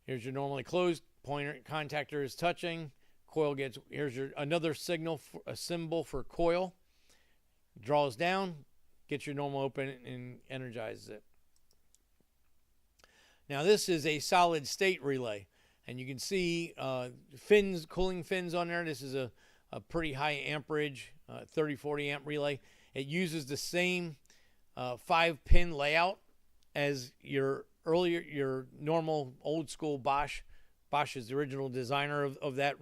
Here's your normally closed, pointer contactor is touching, coil here's your another signal, a symbol for coil, draws down, gets your normal open and energizes it. Now this is a solid state relay, and you can see cooling fins on there. This is a pretty high amperage 30-40 amp relay. It uses the same 5-pin layout as your normal old school Bosch. Bosch is the original designer of that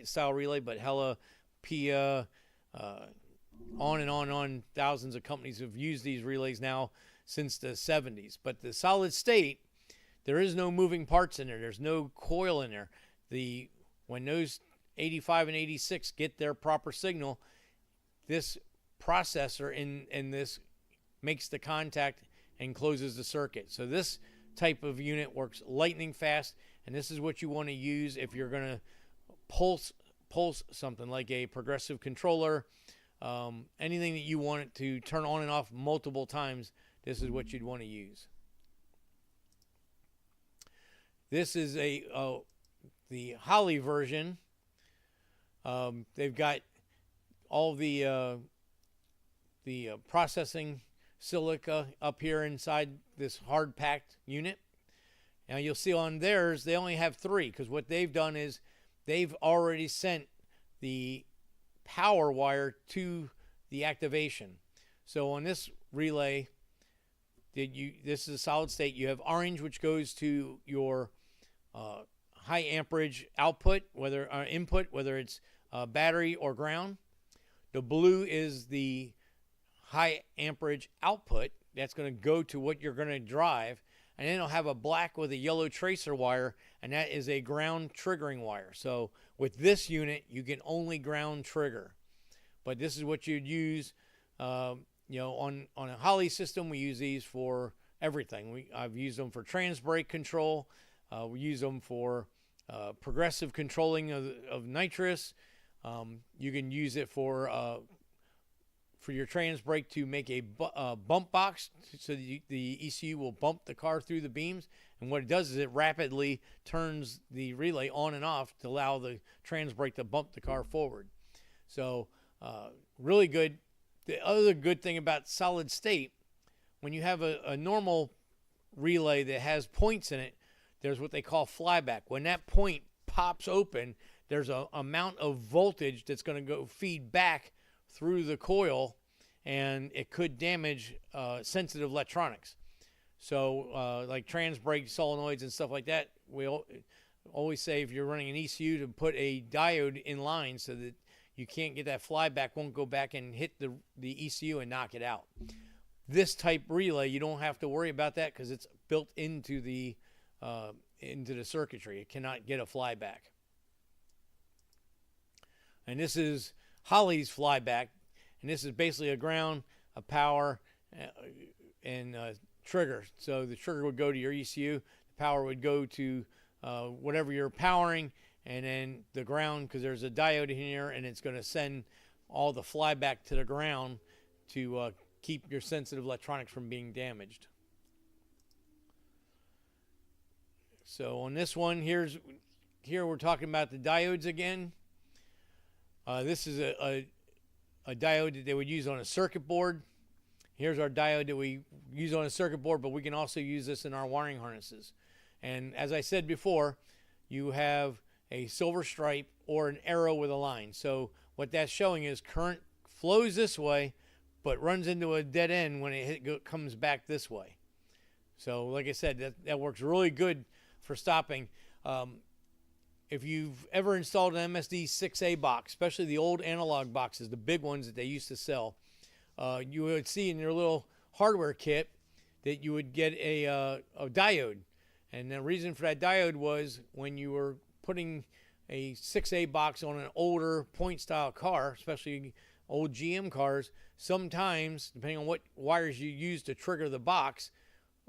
style relay, but Hella, Pia, on and on. Thousands of companies have used these relays now since the 70s. But the solid state, there is no moving parts in there. There's no coil in there. When those 85 and 86 get their proper signal, this processor in this makes the contact and closes the circuit. So this type of unit works lightning fast, and this is what you want to use if you're going to pulse something like a progressive controller, anything that you want it to turn on and off multiple times. This is what you'd want to use. This is the Holley version. They've got all the processing silica up here inside this hard packed unit. Now you'll see on theirs they only have 3, because what they've done is they've already sent the power wire to the activation. So on this relay, this is a solid state. You have orange, which goes to your high amperage output, input, whether it's battery or ground. The blue is the high amperage output. That's going to go to what you're going to drive. And then it'll have a black with a yellow tracer wire, and that is a ground triggering wire. So with this unit, you can only ground trigger. But this is what you'd use. On a Holley system, we use these for everything. I've used them for trans brake control. We use them for progressive controlling of nitrous. You can use it for your trans brake to make a bump box, so the ECU will bump the car through the beams. And what it does is it rapidly turns the relay on and off to allow the trans brake to bump the car forward. So really good. The other good thing about solid state, when you have a normal relay that has points in it, there's what they call flyback. When that point pops open, there's an amount of voltage that's going to go feed back through the coil, and it could damage sensitive electronics. So like trans brake solenoids and stuff like that, we always say if you're running an ECU to put a diode in line so that you can't get that flyback, won't go back and hit the ECU and knock it out. This type relay, you don't have to worry about that because it's built into the circuitry. It cannot get a flyback. And this is Holley's flyback, and this is basically a ground, a power, and trigger. So the trigger would go to your ECU, the power would go to whatever you're powering, and then the ground, because there's a diode in here, and it's going to send all the flyback to the ground to keep your sensitive electronics from being damaged. So on this one, here we're talking about the diodes again. This is a diode that they would use on a circuit board. Here's our diode that we use on a circuit board, but we can also use this in our wiring harnesses. And as I said before, you have a silver stripe or an arrow with a line. So what that's showing is current flows this way, but runs into a dead end when it comes back this way. So like I said, that works really good for stopping. If you've ever installed an MSD 6A box, especially the old analog boxes, the big ones that they used to sell, you would see in your little hardware kit that you would get a diode. And the reason for that diode was when you were putting a 6A box on an older point style car, especially old GM cars, sometimes, depending on what wires you use to trigger the box,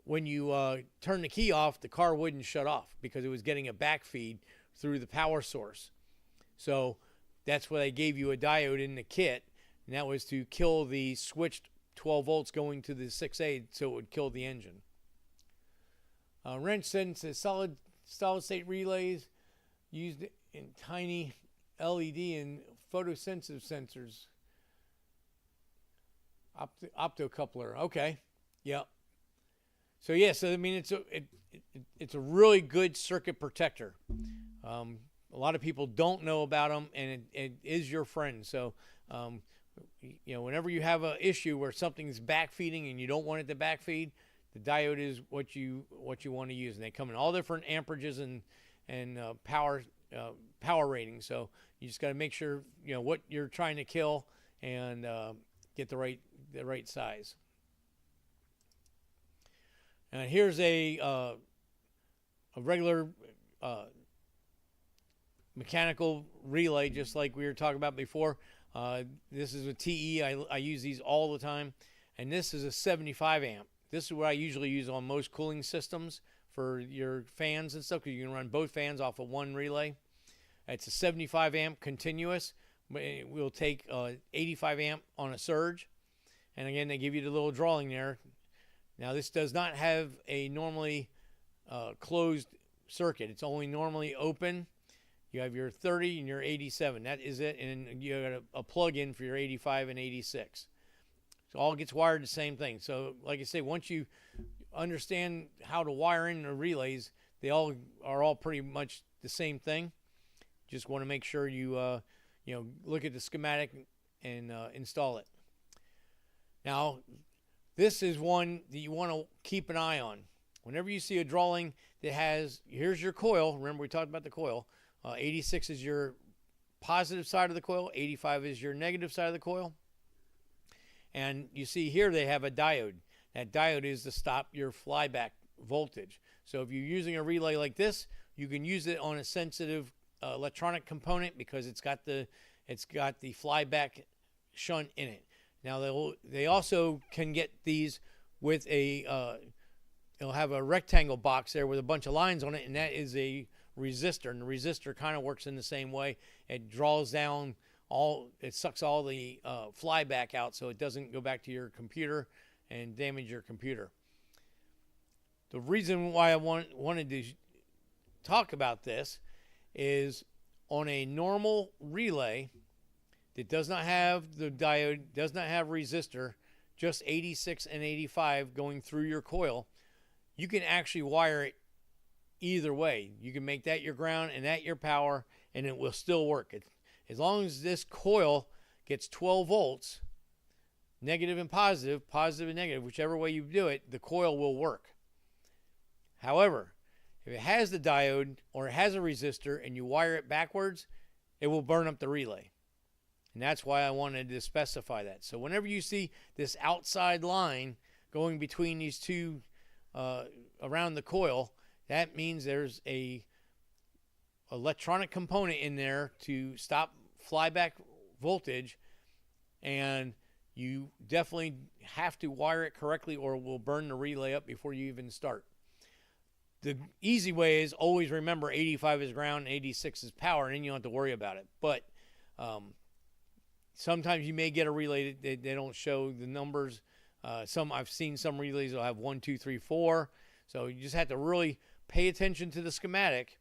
when you turn the key off, the car wouldn't shut off because it was getting a backfeed through the power source. So that's why they gave you a diode in the kit, and that was to kill the switched 12 volts going to the 6A so it would kill the engine. Wrench says solid state relays used in tiny LED and photosensitive sensors. Optocoupler. Okay. Yep. So I mean it's a really good circuit protector. A lot of people don't know about them, and it is your friend. So whenever you have an issue where something's backfeeding and you don't want it to backfeed, the diode is what you want to use, and they come in all different amperages and power ratings. So you just got to make sure what you're trying to kill and get the right size. Here's a regular mechanical relay, just like we were talking about before. This is a TE. I use these all the time, and this is a 75 amp. This is what I usually use on most cooling systems for your fans and stuff, because you can run both fans off of one relay. It's a 75 amp continuous. We'll take 85 amp on a surge, and again they give you the little drawing there. Now this does not have a normally closed circuit. It's only normally open. You have your 30 and your 87. That is it, and you got a plug-in for your 85 and 86. So all gets wired the same thing. So like I say, once you understand how to wire in the relays, they all are pretty much the same thing. Just want to make sure you look at the schematic and install it. Now, this is one that you want to keep an eye on. Whenever you see a drawing that has, here's your coil. Remember we talked about the coil. 86 is your positive side of the coil. 85 is your negative side of the coil. And you see here they have a diode. That diode is to stop your flyback voltage. So if you're using a relay like this, you can use it on a sensitive electronic component because it's got the flyback shunt in it. Now they also can get these with it'll have a rectangle box there with a bunch of lines on it, and that is a resistor. And the resistor kind of works in the same way. It draws down it sucks all the flyback out so it doesn't go back to your computer and damage your computer. The reason why I wanted to talk about this is on a normal relay that does not have the diode, does not have resistor, just 86 and 85 going through your coil, you can actually wire it either way. You can make that your ground and that your power, and it will still work. As long as this coil gets 12 volts, negative and positive, positive and negative, whichever way you do it, the coil will work. However, if it has the diode or it has a resistor and you wire it backwards, it will burn up the relay. And that's why I wanted to specify that. So whenever you see this outside line going between these two around the coil, that means there's a electronic component in there to stop flyback voltage, and you definitely have to wire it correctly or it will burn the relay up before you even start. The easy way is always remember 85 is ground and 86 is power, and then you don't have to worry about it. But sometimes you may get a relay that they don't show the numbers. I've seen some relays that will have 1, 2, 3, 4. So you just have to really pay attention to the schematic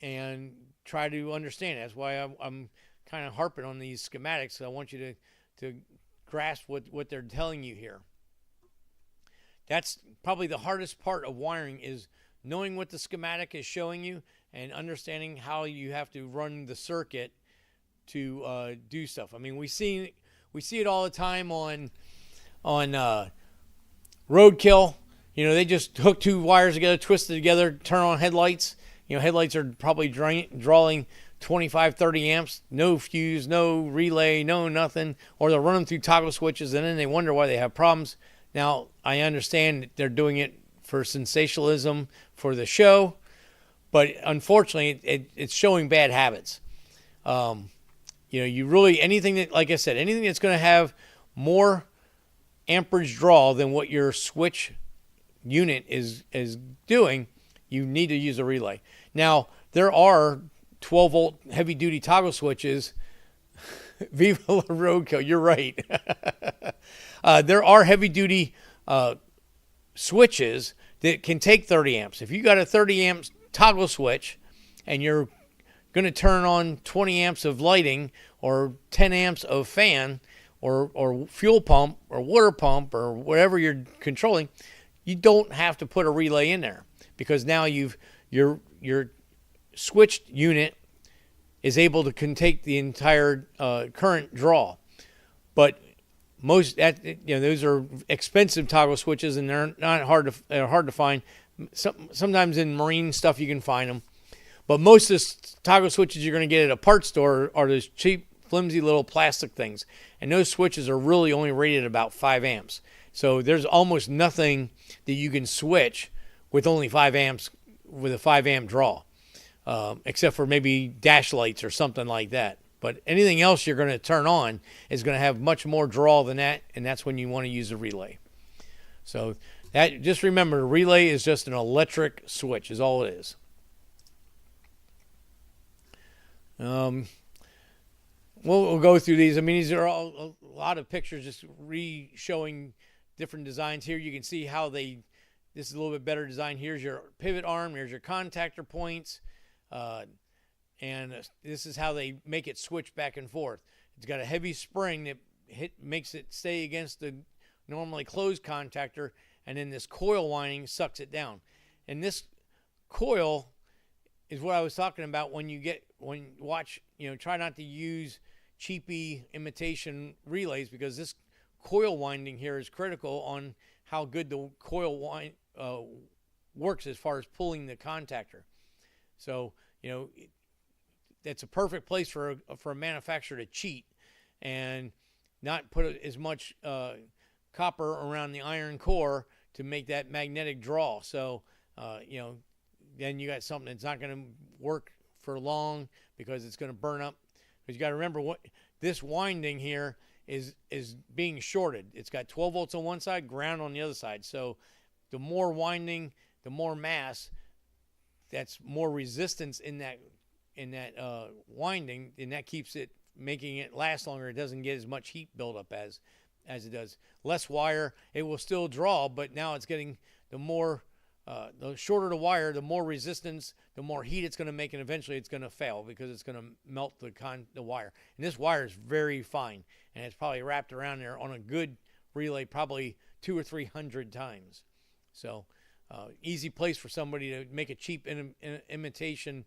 and try to understand it. That's why I'm kind of harping on these schematics. So I want you to grasp what they're telling you here. That's probably the hardest part of wiring, is knowing what the schematic is showing you and understanding how you have to run the circuit to do stuff. I mean, we see it all the time on roadkill. You know, they just hook two wires together, twist it together, turn on headlights. You know, headlights are probably drawing 25, 30 amps, no fuse, no relay, no nothing, or they'll run them through toggle switches, and then they wonder why they have problems. Now, I understand they're doing it for sensationalism for the show, but unfortunately, it's showing bad habits. You know, you really, anything that, like I said, anything that's going to have more amperage draw than what your switch unit is doing, you need to use a relay. Now, there are 12-volt heavy-duty toggle switches. Viva la roadkill, you're right. There are heavy-duty switches that can take 30 amps. If you got a 30 amp toggle switch and you're going to turn on 20 amps of lighting or 10 amps of fan or fuel pump or water pump or whatever you're controlling, you don't have to put a relay in there, because now your switched unit is able to take the entire current draw. But those are expensive toggle switches, and they're hard to find. Sometimes in marine stuff you can find them, but most of the toggle switches you're going to get at a parts store are those cheap, flimsy little plastic things, and those switches are really only rated about 5 amps. So there's almost nothing that you can switch with only 5 amps with a 5 amp draw, except for maybe dash lights or something like that. But anything else you're going to turn on is going to have much more draw than that, and that's when you want to use a relay. So just remember, a relay is just an electric switch is all it is. We'll go through these. I mean, these are all a lot of pictures just showing different designs. Here you can see how this is a little bit better design. Here's your pivot arm. Here's your contactor points. And this is how they make it switch back and forth. It's got a heavy spring that makes it stay against the normally closed contactor, and then this coil winding sucks it down. And this coil is what I was talking about when you watch, try not to use cheapy imitation relays, because this coil winding here is critical on how good the coil works as far as pulling the contactor. So, that's a perfect place for a manufacturer to cheat and not put as much copper around the iron core to make that magnetic draw. So, then you got something that's not going to work for long, because it's going to burn up. Because you got to remember, what this winding here is being shorted. It's got 12 volts on one side, ground on the other side. So the more winding, the more mass, that's more resistance in that winding, and that keeps it, making it last longer. It doesn't get as much heat buildup as it does. Less wire, it will still draw, but now it's getting the shorter the wire, the more resistance, the more heat it's going to make, and eventually it's going to fail because it's going to melt the wire. And this wire is very fine, and it's probably wrapped around there on a good relay probably 200 or 300 times. So easy place for somebody to make a cheap imitation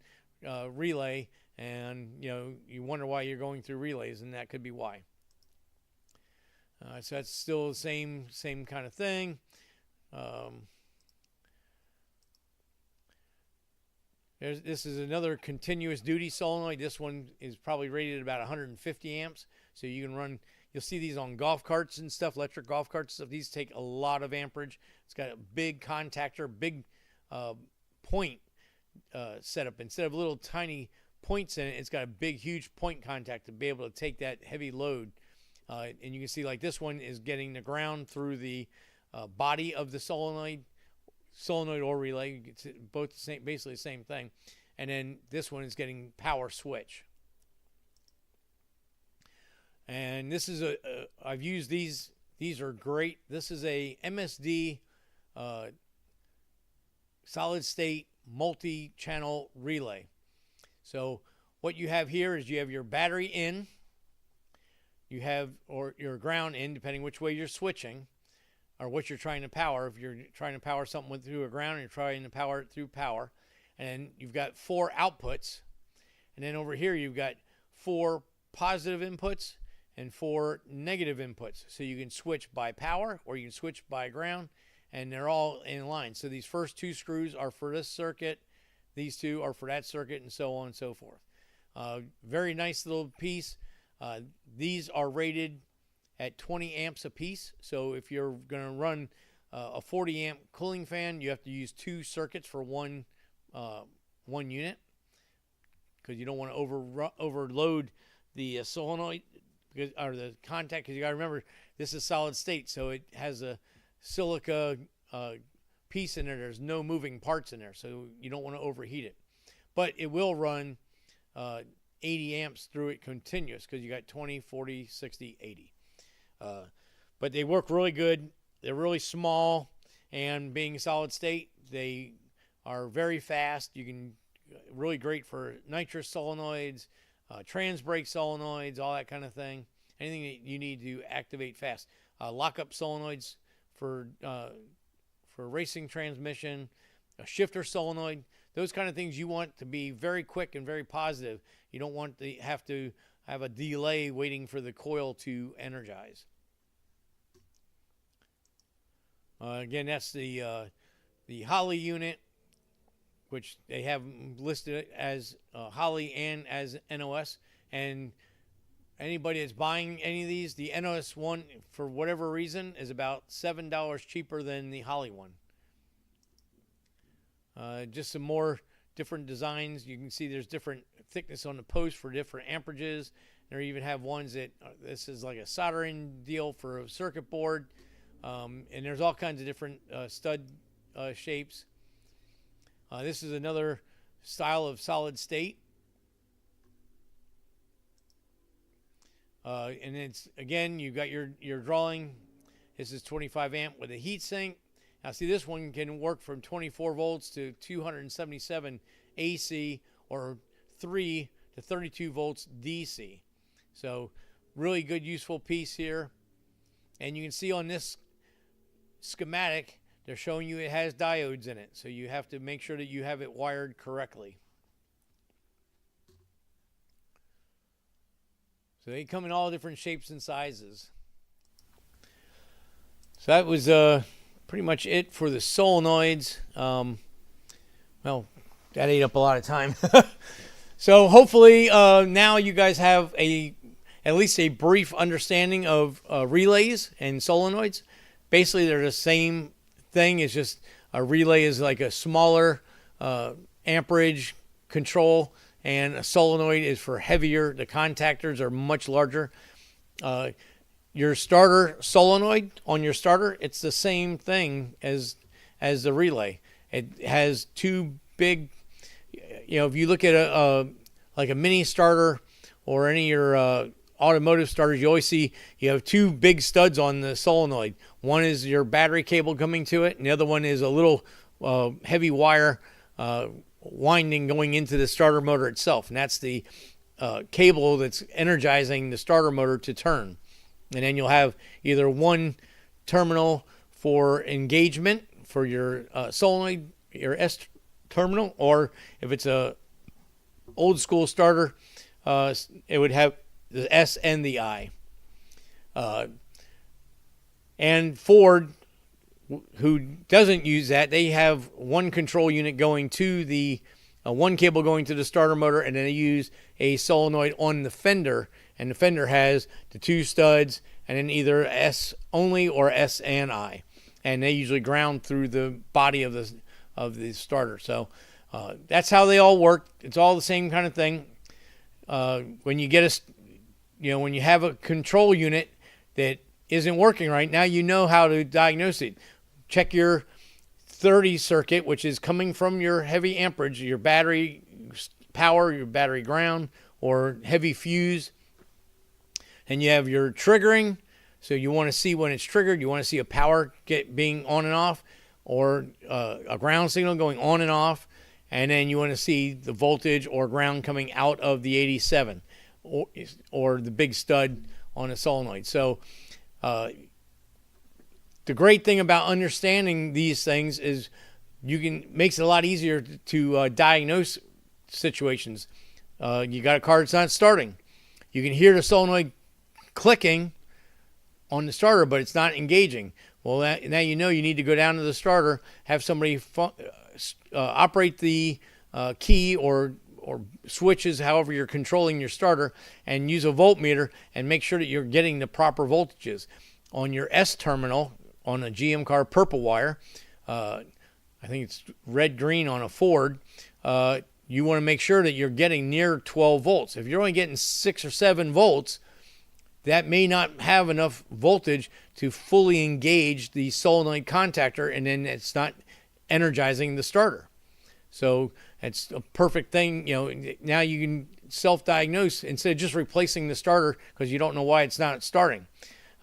relay, and you wonder why you're going through relays, and that could be why. So that's still the same kind of thing. This is another continuous duty solenoid. This one is probably rated at about 150 amps. So you can run, you'll see these on golf carts and stuff, electric golf carts and stuff. These take a lot of amperage. It's got a big contactor, big point setup. Instead of little tiny points in it, it's got a big, huge point contact to be able to take that heavy load. And you can see, like, this one is getting the ground through the body of the solenoid or relay. It's both the same, basically the same thing. And then this one is getting power switch. And this is I've used these. These are great. This is a MSD solid state multi-channel relay. So what you have here is you have your battery in. you have, or your ground in, depending which way you're switching or what you're trying to power. If you're trying to power something through a ground, and you're trying to power it through power. And then you've got 4 outputs. And then over here, you've got 4 positive inputs and 4 negative inputs. So you can switch by power or you can switch by ground, and they're all in line. So these first 2 screws are for this circuit. These 2 are for that circuit, and so on and so forth. Very nice little piece. These are rated at 20 amps a piece. So if you're going to run a 40 amp cooling fan, you have to use 2 circuits for one unit, because you don't want to overload the solenoid or the contact, because you got to remember this is solid state, so it has a silica piece in there. There's no moving parts in there, so you don't want to overheat it. But it will run 80 amps through it continuous, because you got 20, 40, 60, 80. But they work really good. They're really small, and being solid state, they are very fast. You can really great for nitrous solenoids, trans brake solenoids, all that kind of thing. Anything that you need to activate fast. Lockup solenoids for racing transmission, a shifter solenoid, those kind of things you want to be very quick and very positive. You don't want to have a delay waiting for the coil to energize. Again, that's the Holley unit, which they have listed as Holley and as NOS. And anybody that's buying any of these, the NOS one, for whatever reason, is about $7 cheaper than the Holley one. Just some more different designs. You can see there's different thickness on the post for different amperages. They even have ones that, this is like a soldering deal for a circuit board. And there's all kinds of different stud shapes. This is another style of solid state. And it's, again, you've got your drawing. This is 25 amp with a heat sink. Now see, this one can work from 24 volts to 277 AC or 3 to 32 volts DC. So really good, useful piece here. And you can see on this schematic, they're showing you it has diodes in it. So you have to make sure that you have it wired correctly. So they come in all different shapes and sizes. So that was pretty much it for the solenoids. Well, that ate up a lot of time. So hopefully now you guys have at least a brief understanding of relays and solenoids. Basically, they're the same thing. It's just a relay is like a smaller amperage control, and a solenoid is for heavier. The contactors are much larger. Your starter solenoid on your starter, it's the same thing as the relay. It has 2 big, if you look at like a mini starter or any of your automotive starters, you always see you have 2 big studs on the solenoid. One is your battery cable coming to it, and the other one is a little heavy wire winding going into the starter motor itself, and that's the cable that's energizing the starter motor to turn. And then you'll have either one terminal for engagement for your solenoid, your S terminal, or if it's a old school starter, it would have the S and the I. And Ford, who doesn't use that, they have one control unit going to the one cable going to the starter motor, and then they use a solenoid on the fender, and the fender has the 2 studs and then either S only or S and I, and they usually ground through the body of the starter. So that's how they all work. It's all the same kind of thing. When you get when you have a control unit that isn't working right, now you know how to diagnose it. Check your 30 circuit, which is coming from your heavy amperage, your battery power, your battery ground, or heavy fuse. And you have your triggering, so you want to see when it's triggered. You want to see a power being on and off, or a ground signal going on and off. And then you want to see the voltage or ground coming out of the 87 or the big stud on a solenoid. So the great thing about understanding these things is makes it a lot easier to diagnose situations. You got a car that's not starting. You can hear the solenoid clicking on the starter, but it's not engaging. Well, now you know you need to go down to the starter, have somebody operate the key or switches, however you're controlling your starter, and use a voltmeter and make sure that you're getting the proper voltages. On your S terminal on a GM car, purple wire, I think it's red-green on a Ford, you want to make sure that you're getting near 12 volts. If you're only getting 6 or 7 volts, that may not have enough voltage to fully engage the solenoid contactor, and then it's not energizing the starter. So it's a perfect thing. Now you can self-diagnose instead of just replacing the starter because you don't know why it's not starting.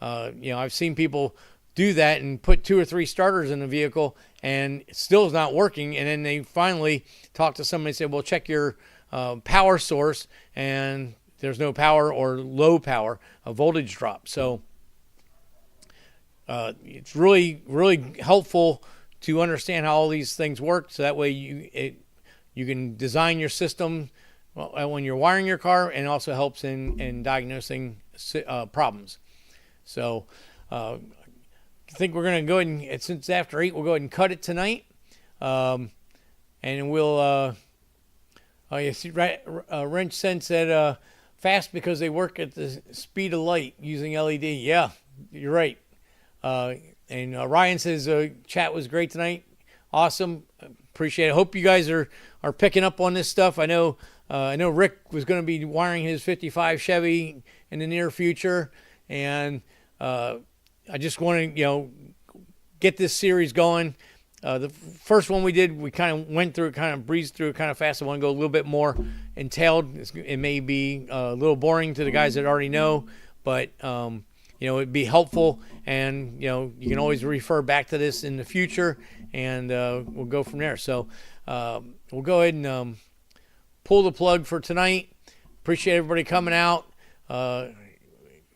I've seen people do that and put 2 or 3 starters in the vehicle and it still is not working. And then they finally talk to somebody and say, well, check your power source, and there's no power or low power, a voltage drop. So it's really, really helpful to understand how all these things work. So that way you can design your system when you're wiring your car, and also helps in diagnosing problems. So I think we're going to go ahead and, since it's after 8, we'll go ahead and cut it tonight. And we'll, you see, Wrench said fast because they work at the speed of light using LED. Yeah, you're right. And Ryan says chat was great tonight. Awesome. Appreciate it. Hope you guys are picking up on this stuff. I know Rick was going to be wiring his 55 Chevy in the near future, and I just want to get this series going. The first one we did, we kind of went through it, kind of breezed through it kind of fast. I want to go a little bit more entailed. It may be a little boring to the guys that already know, but it'd be helpful, and you can always refer back to this in the future, and we'll go from there. So we'll go ahead and pull the plug for tonight. Appreciate everybody coming out. If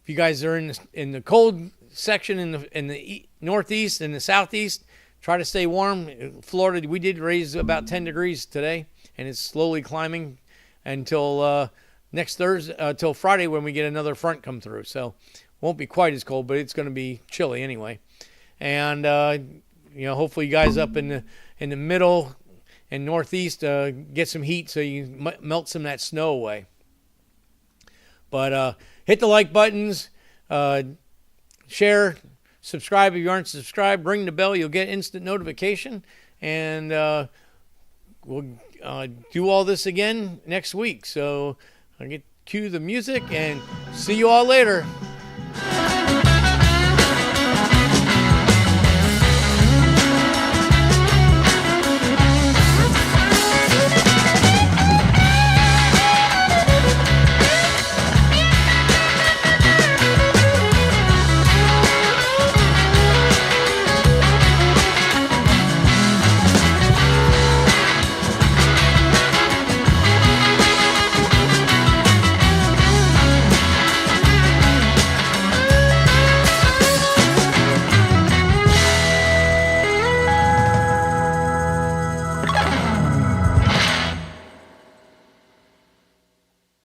you guys are in the cold section in the northeast and the southeast, try to stay warm. Florida, we did raise about 10 degrees today, and it's slowly climbing until next Thursday, until Friday, when we get another front come through. So won't be quite as cold, but it's going to be chilly anyway. And hopefully you guys up in the middle and northeast get some heat so you melt some of that snow away. But hit the like buttons, share, subscribe if you aren't subscribed, ring the bell, you'll get instant notification, and we'll do all this again next week. So I'll cue the music, and see you all later.